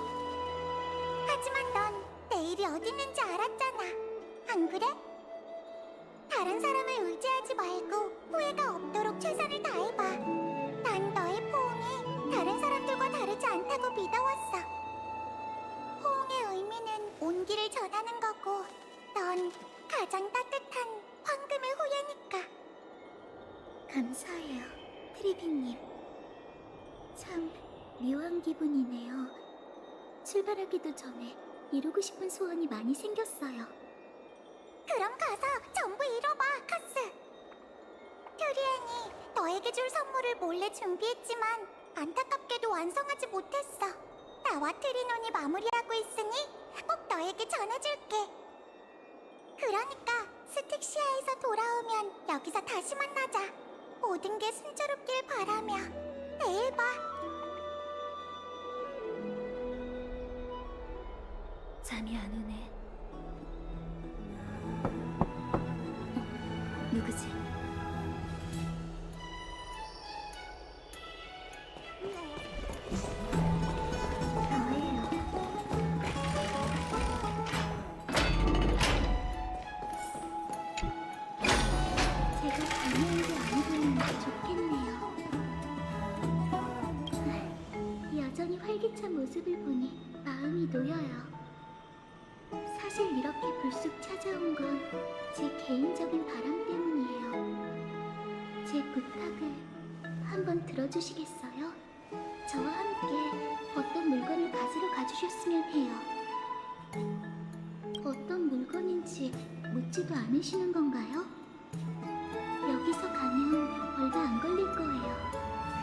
하지만 넌 내 내일이 어디 있는지 알았잖아. 안 그래? 다른 사람을 의지하지 말고 후회가 없도록 최선을 다해봐. 난 너의 포옹이 다른 사람들과 다르지 않다고 믿어왔어. 포옹의 의미는 온기를 전하는 거고, 넌 가장 따뜻한 황금의 후예니까. 감사해요, 트리비님. 참 묘한 기분이네요. 출발하기도 전에 이루고 싶은 소원이 많이 생겼어요. 그럼 가서 전부 이뤄봐, 카스. 튜리엔이 너에게 줄 선물을 몰래 준비했지만 안타깝게도 완성하지 못했어. 나와 트리논이 마무리하고 있으니 꼭 너에게 전해줄게. 그러니까 스틱시아에서 돌아오면 여기서 다시 만나자. 모든 게 순조롭길 바라며 내일 봐. 잠이 안 오네. 누구지? 저예요. 제가 잘못한 게 아니라면 좋겠네요. 여전히 활기찬 모습을 보니 마음이 놓여요. 사실 이렇게 불쑥 찾아온 건 제 개인적인 바람 때문이에요. 제 부탁을 한번 들어주시겠어요? 저와 함께 어떤 물건을 가지러 가주셨으면 해요. 어떤 물건인지 묻지도 않으시는 건가요? 여기서 가면 얼마 안 걸릴 거예요.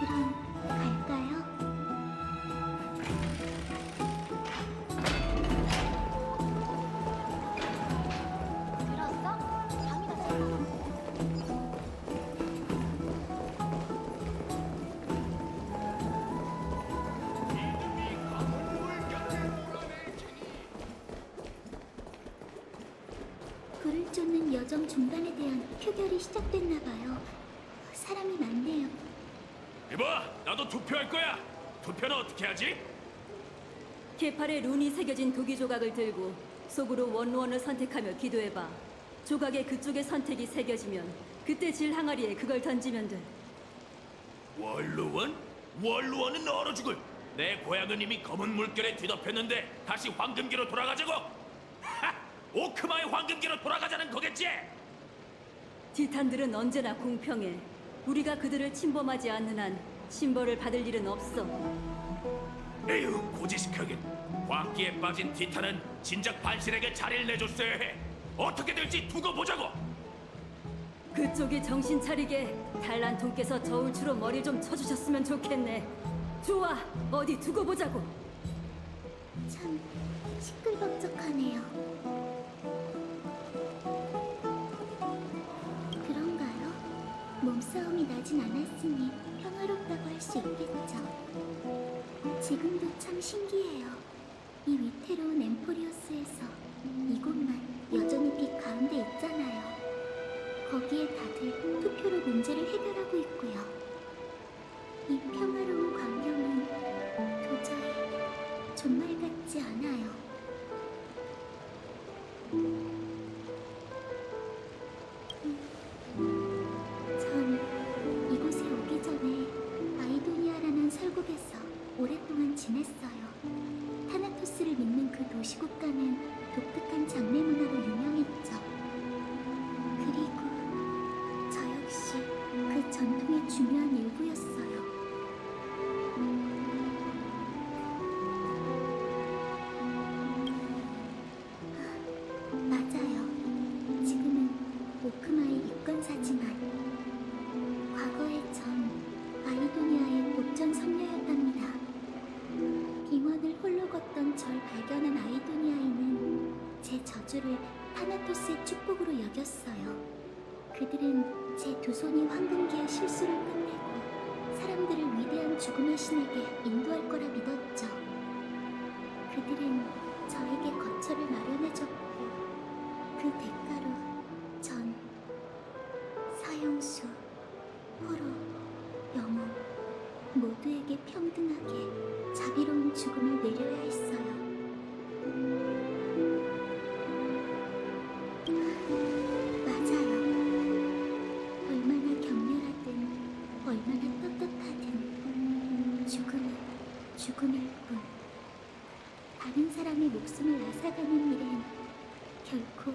그럼 갈까요? 불을 쫓는 여정 중단에 대한 표결이 시작됐나 봐요. 사람이 많네요. 이봐, 나도 투표할 거야. 투표는 어떻게 하지? 개팔에 룬이 새겨진 도기 조각을 들고 속으로 원루원을 선택하며 기도해봐. 조각에 그쪽의 선택이 새겨지면 그때 질 항아리에 그걸 던지면 돼. 원루원? 원루원은 얼어 죽을. 내 고향은 이미 검은 물결에 뒤덮였는데 다시 황금기로 돌아가자고. 하! 오크마의 황금기로 돌아가자는 거겠지? 티탄들은 언제나 공평해. 우리가 그들을 침범하지 않는 한 심벌을 받을 일은 없어. 에휴, 고지식하긴. 광기에 빠진 티탄은 진작 반실에게 자리를 내줬어야 해. 어떻게 될지 두고 보자고. 그쪽이 정신 차리게 달란통께서 저울추로 머리 좀 쳐주셨으면 좋겠네. 좋아, 어디 두고 보자고. 참 시끌벅적하네요. 그런가요? 몸싸움이 나진 않았으니 평화롭다고 할 수 있겠죠. 지금도 참 신기해요. 이 위태로운 엠포리오스에서 이곳만 여전히 빛 가운데 있잖아요. 거기에 다들 투표로 문제를 해결하고 있고요. 이 평화로운 광경은 도저히 정말 같지 않아요. 전 이곳에 오기 전에 아이도니아라는 설국에서 오랫동안 지냈어요. 타나토스를 믿는 그 도시 국가는 독특한 장례 문화로 유명했죠. 그리고 저 역시 그 전통의 중요한 일부였어요. 맞아요. 지금은 오크마의 유권사지만 과거에 전 아이도니아의 독전 성녀였답니다. 빙원을 홀로 걷던 절 발견한 아이도니아인은 제 저주를 타나토스의 축복으로 여겼어요. 그들은 제 두 손이 황금기의 실수를 끝내고 사람들을 위대한 죽음의 신에게 인도할 거라 믿었죠. 그들은 저에게 거처를 마련해줬고 그 대가로 전 사형수, 포로, 영웅 모두에게 평등하게 자비로운 죽음을 내려야 했어요. 죽음일 뿐. 다른 사람의 목숨을 앗아가는 일엔 결코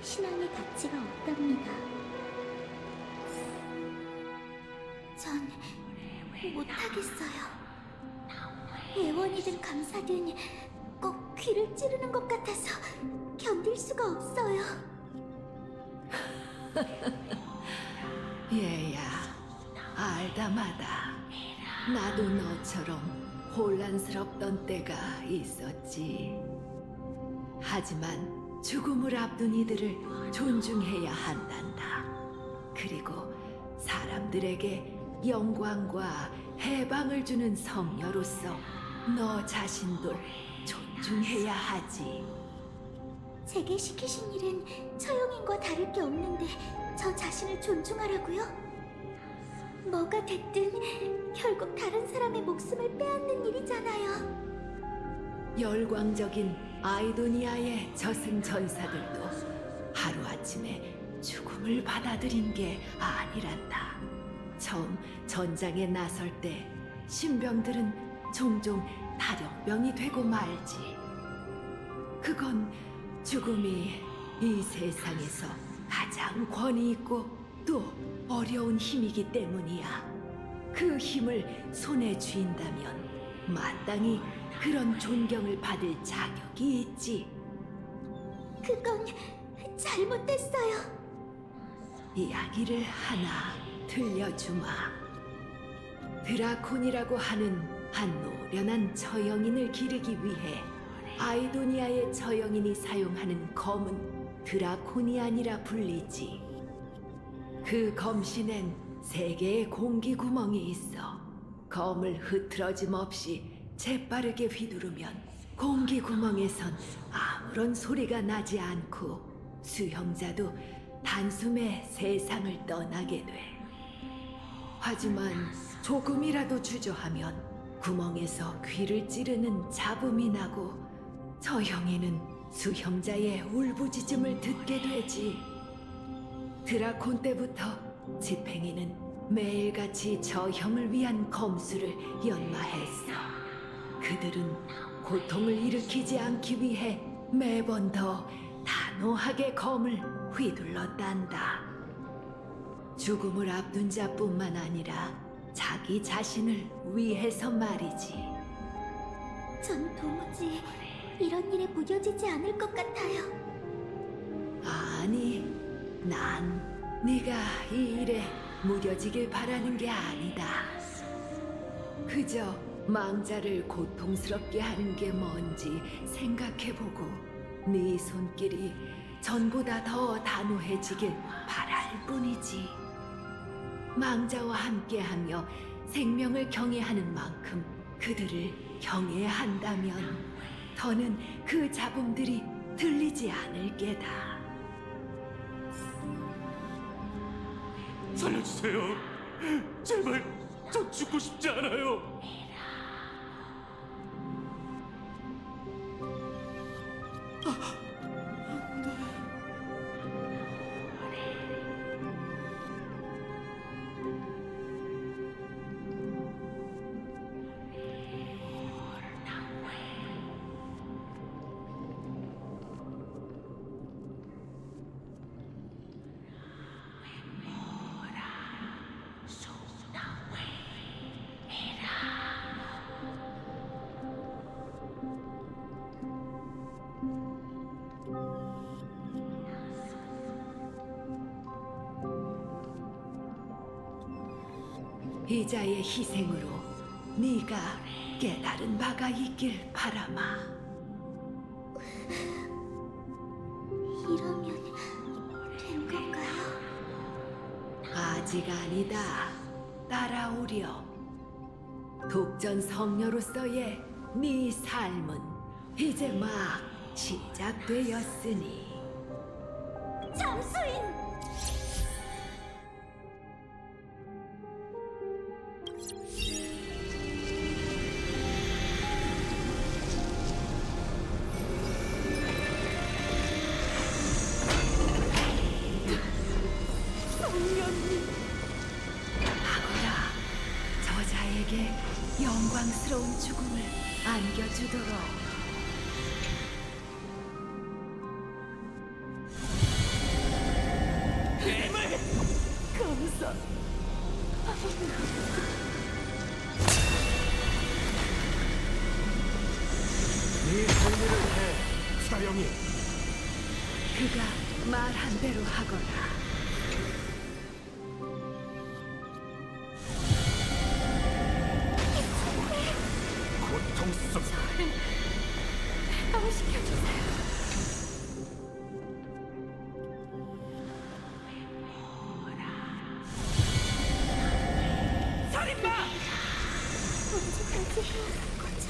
신앙의 가치가 없답니다. 전 못하겠어요. 애원이든 감사든 꼭 귀를 찌르는 것 같아서 견딜 수가 없어요. 얘야, 알다마다 나도 너처럼 혼란스럽던 때가 있었지. 하지만 죽음을 앞둔 이들을 존중해야 한단다. 그리고 사람들에게 영광과 해방을 주는 성녀로서 너 자신도 존중해야 하지. 제게 시키신 일은 처용인과 다를 게 없는데 저 자신을 존중하라고요? 뭐가 됐든 결국 다른 사람의 목숨을 빼앗는 일이잖아요. 열광적인 아이도니아의 저승전사들도 하루아침에 죽음을 받아들인 게 아니란다. 처음 전장에 나설 때 신병들은 종종 탈영병이 되고 말지. 그건 죽음이 이 세상에서 가장 권위 있고 또 어려운 힘이기 때문이야. 그 힘을 손에 쥔다면 마땅히 그런 존경을 받을 자격이 있지. 그건 잘못됐어요. 이야기를 하나 들려주마. 드라콘이라고 하는 한 노련한 처형인을 기르기 위해 아이도니아의 처형인이 사용하는 검은 드라코니안이라 불리지. 그 검신엔 3개의 공기 구멍이 있어. 검을 흐트러짐 없이 재빠르게 휘두르면 공기 구멍에선 아무런 소리가 나지 않고 수형자도 단숨에 세상을 떠나게 돼. 하지만 조금이라도 주저하면 구멍에서 귀를 찌르는 잡음이 나고 처형이는 수형자의 울부짖음을 듣게 되지. 드라콘 때부터 집행이는 매일같이 저형을 위한 검수를 연마했어. 그들은 고통을 일으키지 않기 위해 매번 더 단호하게 검을 휘둘렀단다. 죽음을 앞둔 자뿐만 아니라 자기 자신을 위해서 말이지. 전 도무지 이런 일에 무뎌지지 않을 것 같아요. 아니, 난 네가 이 일에 무뎌지길 바라는 게 아니다. 그저 망자를 고통스럽게 하는 게 뭔지 생각해보고 네 손길이 전보다 더 단호해지길 바랄 뿐이지. 망자와 함께하며 생명을 경외하는 만큼 그들을 경외한다면 더는 그 잡음들이 들리지 않을 게다. 살려주세요. 제발, 저 죽고 싶지 않아요. 이자의 희생으로 네가 깨달은 바가 있길 바라마. 이러면 된 건가요? 아직 아니다. 따라오렴. 독전 성녀로서의 네 삶은 이제 막 시작되었으니. 잠수인! 하거라. 저자에게 영광스러운 죽음을 안겨주도록. 감사. 네 할 일을 해, 사령이. 그가 말한 대로 하거라. 고통 속 언제까지 해야 거죠?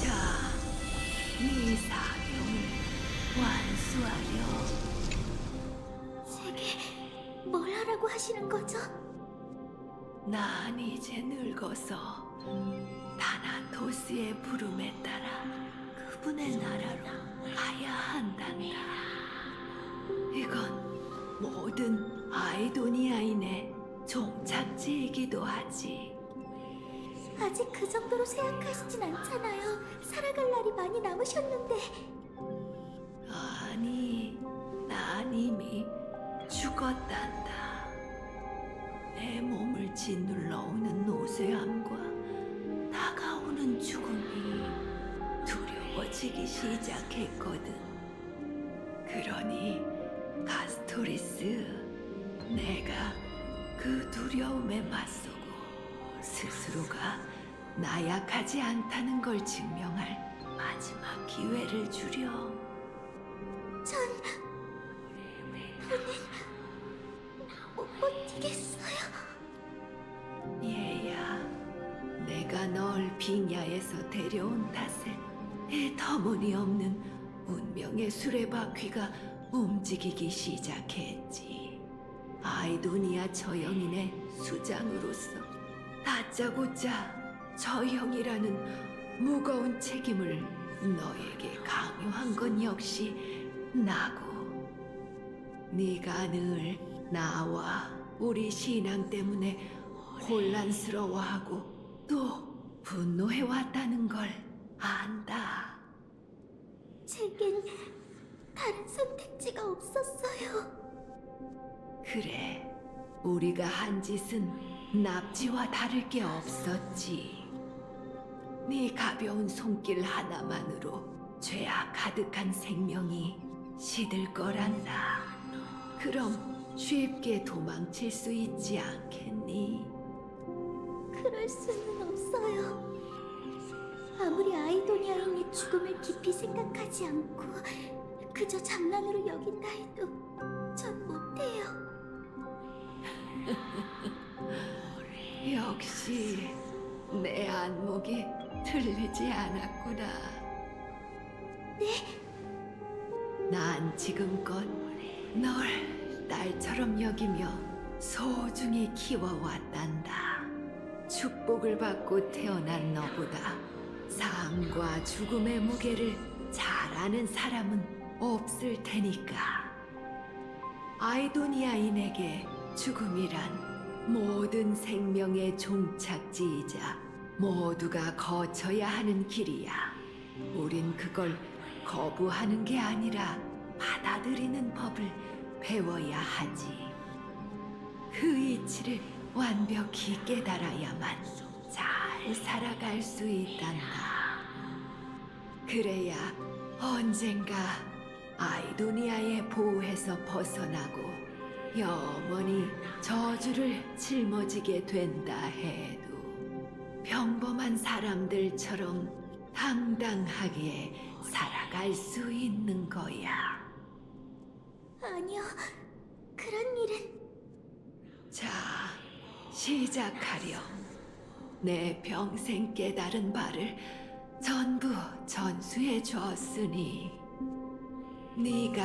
자, 네 사명을 완수하려. 제게 뭘 하라고 하시는 거죠? 난 이제 늙어서 다나토스의 부름에 따라 그분의 나라로 가야 한단다. 이건 모든 아이도니아인의 종착지이기도 하지. 아직 그 정도로 생각하시진 않잖아요. 살아갈 날이 많이 남으셨는데. 아니, 난 이미 죽었단다. 내 몸을 짓눌러 오는 노쇠함과 다가오는 죽음이 두려워지기 시작했거든. 그러니 가스토리스, 내가 그 두려움에 맞서고 스스로가 나약하지 않다는 걸 증명할 마지막 기회를 주렴. 전 못 버티겠어요. 얘야, 내가 널 빙야에서 데려온 탓에 이 터무니없는 운명의 수레바퀴가 움직이기 시작했지. 아이도니아 저영인의 수장으로서 다짜고짜 저영이라는 무거운 책임을 너에게 강요한 건 역시 나고, 네가 늘 나와 우리 신앙 때문에 혼란스러워하고 또 분노해왔다는 걸 안다. 제겐 다른 선택지가 없었어요. 그래, 우리가 한 짓은 납치와 다를 게 없었지. 네 가벼운 손길 하나만으로 죄악 가득한 생명이 시들 거란다. 그럼 쉽게 도망칠 수 있지 않겠니? 그럴 수는 없어요. 아무리 아이도니아인의 죽음을 깊이 생각하지 않고 그저 장난으로 여긴다 해도 전 못해요. 역시 내 안목이 틀리지 않았구나. 네? 난 지금껏 널 딸처럼 여기며 소중히 키워왔단다. 축복을 받고 태어난 너보다 삶과 죽음의 무게를 잘 아는 사람은 없을 테니까. 아이도니아인에게 죽음이란 모든 생명의 종착지이자 모두가 거쳐야 하는 길이야. 우린 그걸 거부하는 게 아니라 받아들이는 법을 배워야 하지. 그 이치를 완벽히 깨달아야만 잘 살아갈 수 있단다. 그래야 언젠가 아이도니아의 보호에서 벗어나고 영원히 저주를 짊어지게 된다 해도 평범한 사람들처럼 당당하게 살아갈 수 있는 거야. 아니요, 그런 일은. 자, 시작하렴. 내 평생 깨달은 바를 전부 전수해 줬으니 네가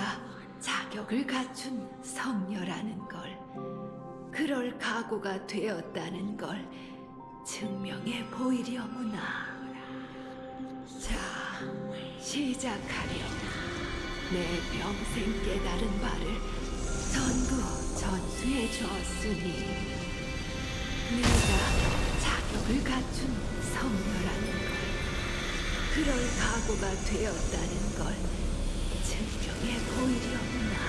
자격을 갖춘 성녀라는 걸, 그럴 각오가 되었다는 걸 증명해 보이려무나. 자, 시작하렴. 내 평생 깨달은 바를 전부 전수해 주었으니 네가 자격을 갖춘 성녀라는 걸, 그럴 각오가 되었다는 걸 증명해 보이려구나.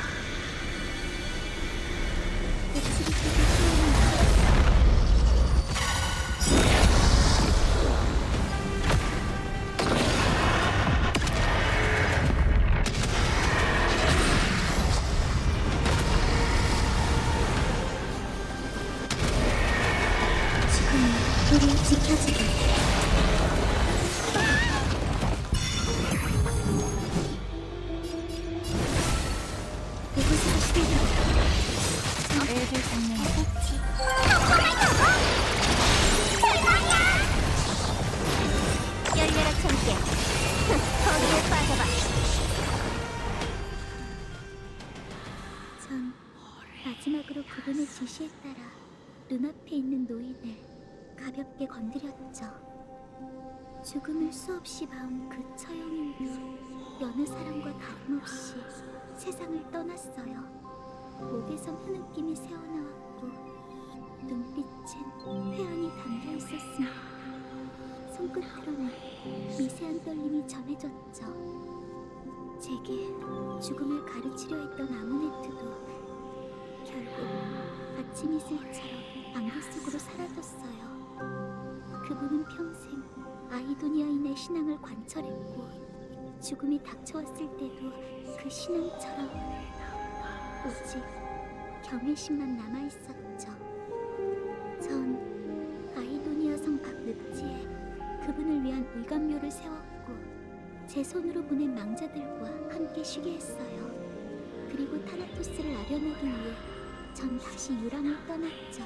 우리 지켜주길. 이곳으로 시대다. 애들 장난이겠지. 열려라 참깨. 거기에 빠져봐. 전 마지막으로 그분의 지시에 따라 눈앞에 있는 노인을 가볍게 건드렸죠. 죽음을 수없이 봐온 그 처형인도 여느 사람과 다름없이 세상을 떠났어요. 목에선 흐느낌이 새어나왔고 눈빛엔 회한이 담겨 있었습니다. 손끝으로는 미세한 떨림이 전해졌죠. 제게 죽음을 가르치려 했던 아무네트도 결국 아침 이슬처럼 안개 속으로 사라졌어요. 그분은 평생 아이도니아인의 신앙을 관철했고 죽음이 닥쳐왔을 때도 그 신앙처럼 오직 경외심만 남아있었죠. 전 아이도니아 성 밖 늪지에 그분을 위한 의감묘를 세웠고 제 손으로 보낸 망자들과 함께 쉬게 했어요. 그리고 타나토스를 아련하기 위해 전 다시 유랑을 떠났죠.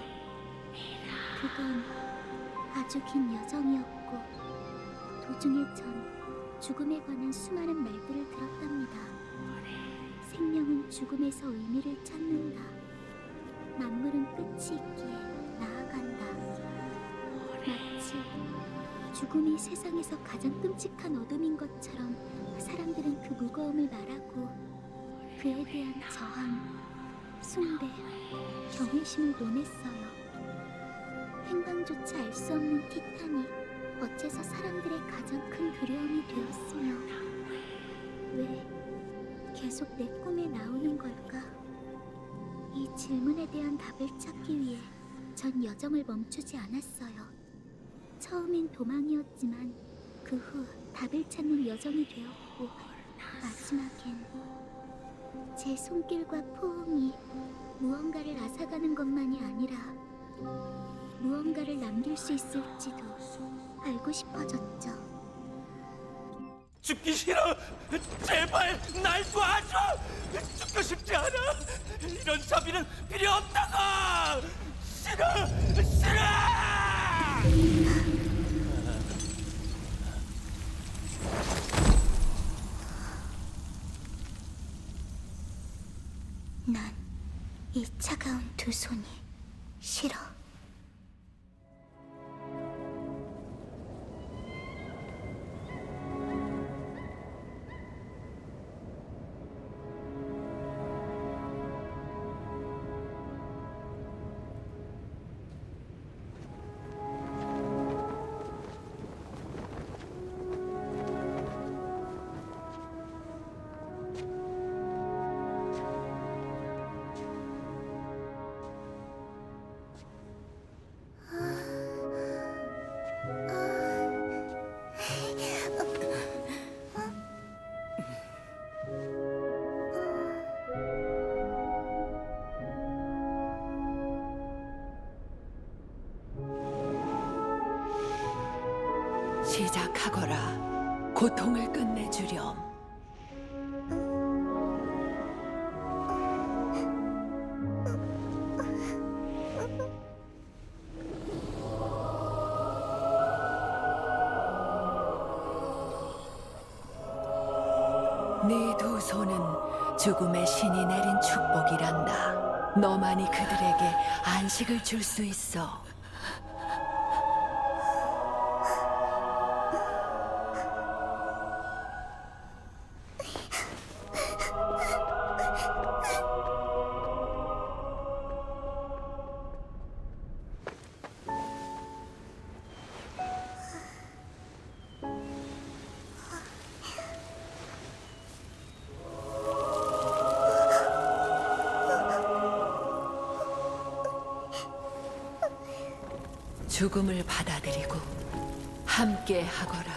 그건 아주 긴 여정이었고 도중에 전 죽음에 관한 수많은 말들을 들었답니다. 생명은 죽음에서 의미를 찾는다. 만물은 끝이 있기에 나아간다. 마치 죽음이 세상에서 가장 끔찍한 어둠인 것처럼 사람들은 그 무거움을 말하고 그에 대한 저항, 숭배, 경외심을 논했어요. 행방조차 알 수 없는 티탄이 어째서 사람들의 가장 큰 두려움이 되었으며 왜 계속 내 꿈에 나오는 걸까? 이 질문에 대한 답을 찾기 위해 전 여정을 멈추지 않았어요. 처음엔 도망이었지만 그 후 답을 찾는 여정이 되었고 마지막엔 제 손길과 포옹이 무언가를 앗아가는 것만이 아니라 무언가를 남길 수 있을지도 알고 싶어졌죠. 죽기 싫어. 제발 날 도와줘. 죽고 싶지 않아. 이런 자비는 필요 없다고. 싫어. 싫어. 난 이 차가운 두 손이 싫어. 시작하거라. 고통을 끝내주렴. 네 두 손은 죽음의 신이 내린 축복이란다. 너만이 그들에게 안식을 줄 수 있어. 죽음을 받아들이고 함께 하거라.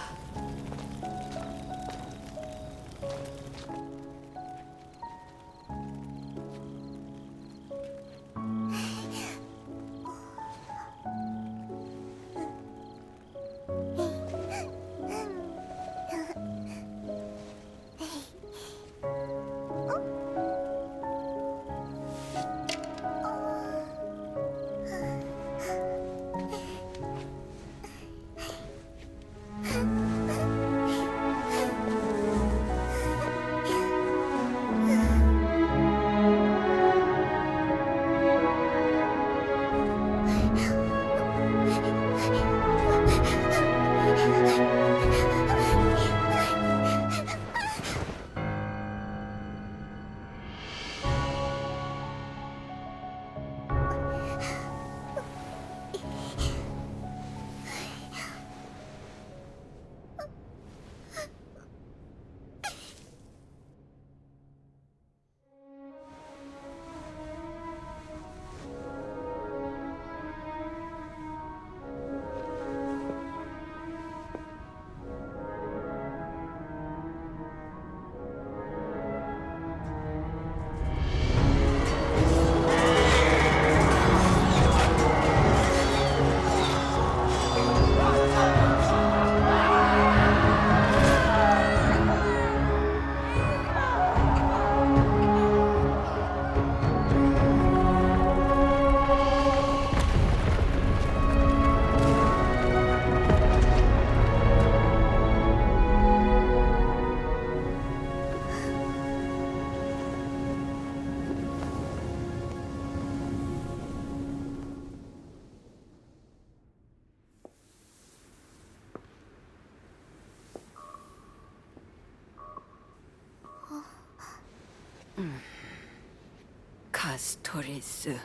카스토리스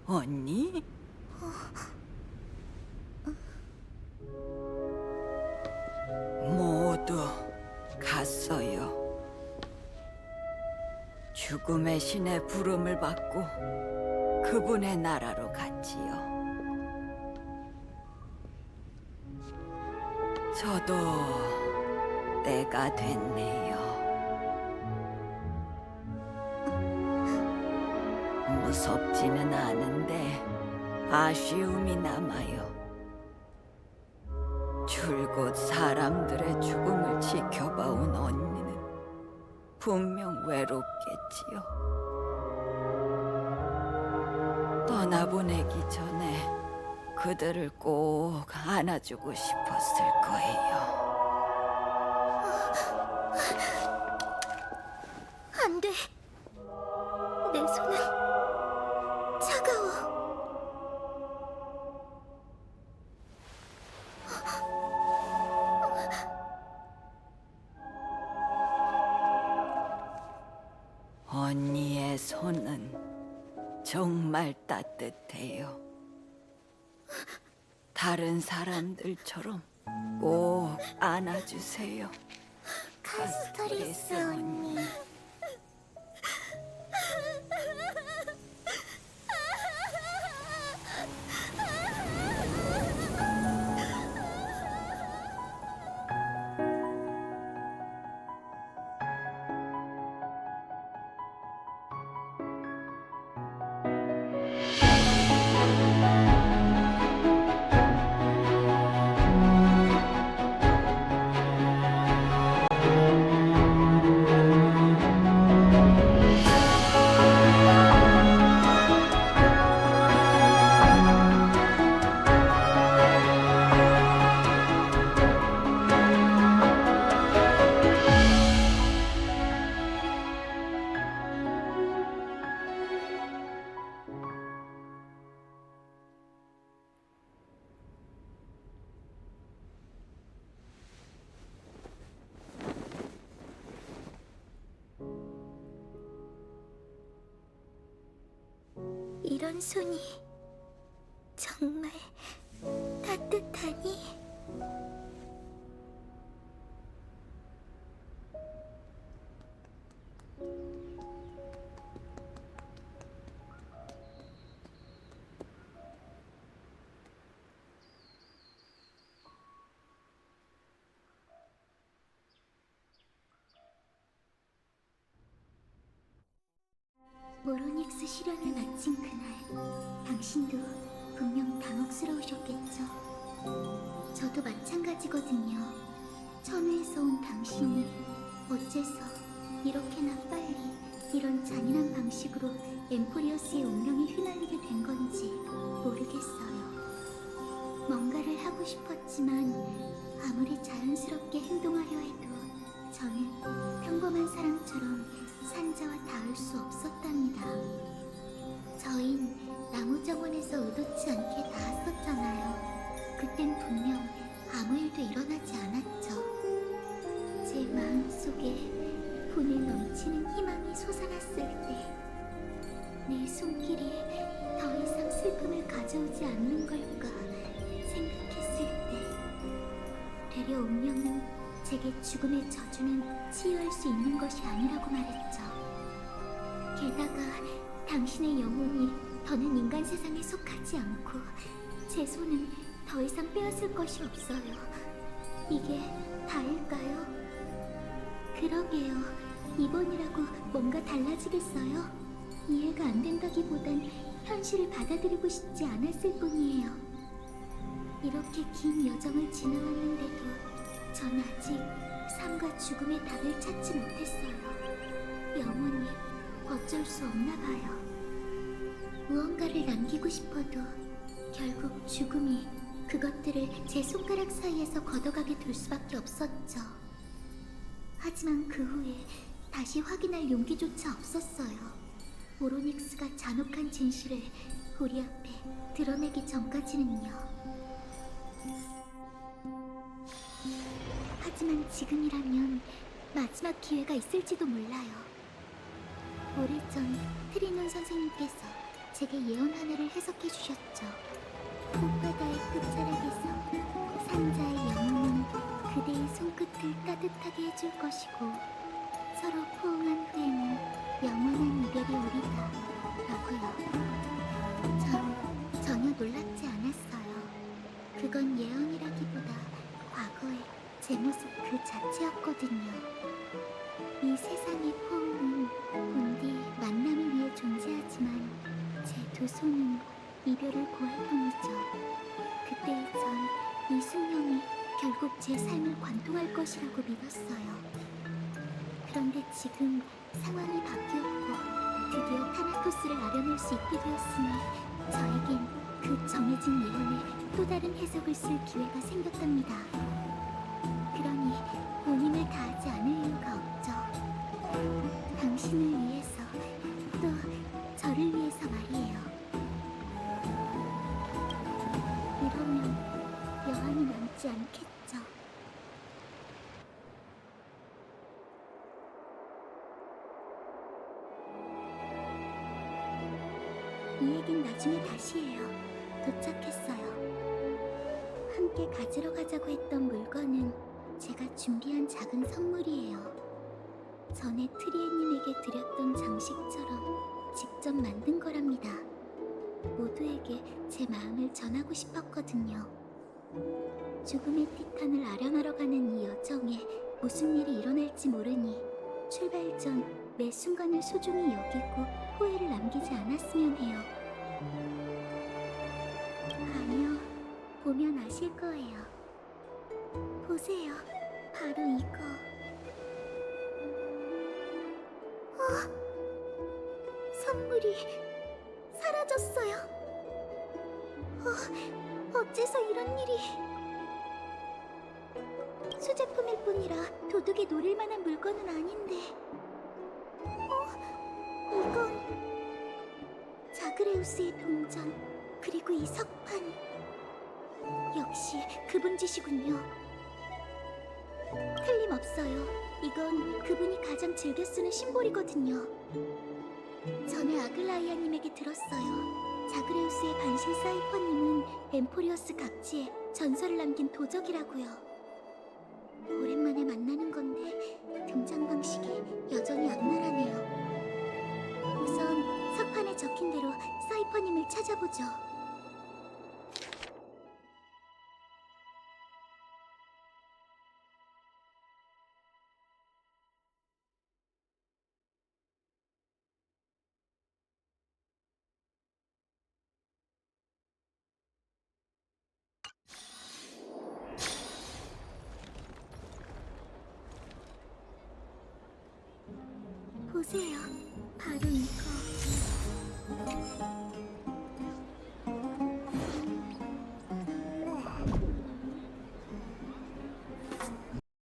언니? 모두 갔어요. 죽음의 신의 부름을 받고 그분의 나라로 갔지요. 저도 때가 됐네요. 무섭지는 않은데 아쉬움이 남아요. 줄곧 사람들의 죽음을 지켜봐온 언니는 분명 외롭겠지요. 떠나보내기 전에 그들을 꼭 안아주고 싶었을 거예요. 안 돼. 내 손은 차가워. 언니의 손은 정말 따뜻해요. 다른 사람들처럼 꼭 안아주세요. 카스토리스 언니. 이런 손이 정말 따뜻하니? 시련을 마친 그날, 당신도 분명 당혹스러우셨겠죠. 저도 마찬가지거든요. 천우에서 온 당신이 어째서 이렇게나 빨리 이런 잔인한 방식으로 엠포리어스의 운명에 휘말리게 된 건지 모르겠어요. 뭔가를 하고 싶었지만 아무리 자연스럽게 행동하려 해도 저는 평범한 사람처럼 산자와 닿을 수 없었답니다. 저흰 나무 정원에서 의도치 않게 닿았었잖아요. 그땐 분명 아무 일도 일어나지 않았죠. 제 마음속에 분에 넘치는 희망이 솟아났을 때, 내 손길이 더 이상 슬픔을 가져오지 않는 걸까 생각했을 때, 되려 운명은 제게 죽음의 저주는 치유할 수 있는 것이 아니라고 말했죠. 게다가 당신의 영혼이 더는 인간 세상에 속하지 않고 제 손은 더 이상 빼앗을 것이 없어요. 이게 다일까요? 그러게요. 이번이라고 뭔가 달라지겠어요? 이해가 안 된다기보단 현실을 받아들이고 싶지 않았을 뿐이에요. 이렇게 긴 여정을 지나왔는데도 전 아직 삶과 죽음의 답을 찾지 못했어요. 영원히 어쩔 수 없나 봐요. 무언가를 남기고 싶어도 결국 죽음이 그것들을 제 손가락 사이에서 걷어가게 될 수밖에 없었죠. 하지만 그 후에 다시 확인할 용기조차 없었어요. 오로닉스가 잔혹한 진실을 우리 앞에 드러내기 전까지는요. 하지만 지금이라면 마지막 기회가 있을지도 몰라요. 오래전 트리논 선생님께서 제게 예언 하나를 해석해 주셨죠. 꽃바다의 끝자락에서 산자의 영혼은 그대의 손끝을 따뜻하게 해줄 것이고, 서로 포옹한 후에는 영원한 이별이 오리다 라고요. 전 전혀 놀랍지 않았어요. 그건 예언이라기보다 과거의 제 모습 그 자체였거든요. 이 세상의 포옹은 본디 만남을 위해 존재하지만 제 두 손은 이별을 고할 뿐이죠. 그때의 전 이 숙명이 결국 제 삶을 관통할 것이라고 믿었어요. 그런데 지금 상황이 바뀌었고 드디어 타나토스를 알아낼 수 있게 되었으니 저에겐 그 정해진 예언에 또 다른 해석을 쓸 기회가 생겼답니다. 그러니 본인을 다하지 않을 이유가 없죠. 당신을 위해서, 또 저를 위해서 말이에요. 이러면 여한이 남지 않겠죠. 이 얘긴 나중에 다시 해요. 도착했어요. 함께 가지러 가자고 했던 물건은 제가 준비한 작은 선물이에요. 전에 트리에님에게 드렸던 장식처럼 직접 만든 거랍니다. 모두에게 제 마음을 전하고 싶었거든요. 죽음의 티탄을 아련하러 가는 이 여정에 무슨 일이 일어날지 모르니 출발 전 매 순간을 소중히 여기고 후회를 남기지 않았으면 해요. 아니요, 보면 아실 거예요. 보세요, 바로 이거. 선물이 사라졌어요. 어째서 이런 일이... 수제품일 뿐이라 도둑이 노릴 만한 물건은 아닌데... 이건... 자그레우스의 동전, 그리고 이 석판... 역시 그분 짓이군요. 틀림없어요. 이건 그분이 가장 즐겨 쓰는 심볼이거든요. 전에 아글라이아님에게 들었어요. 자그레우스의 반실 사이퍼님은 엠포리어스 각지에 전설을 남긴 도적이라고요. 오랜만에 만나는 건데 등장 방식이 여전히 악랄하네요. 우선 석판에 적힌 대로 사이퍼님을 찾아보죠. 보세요.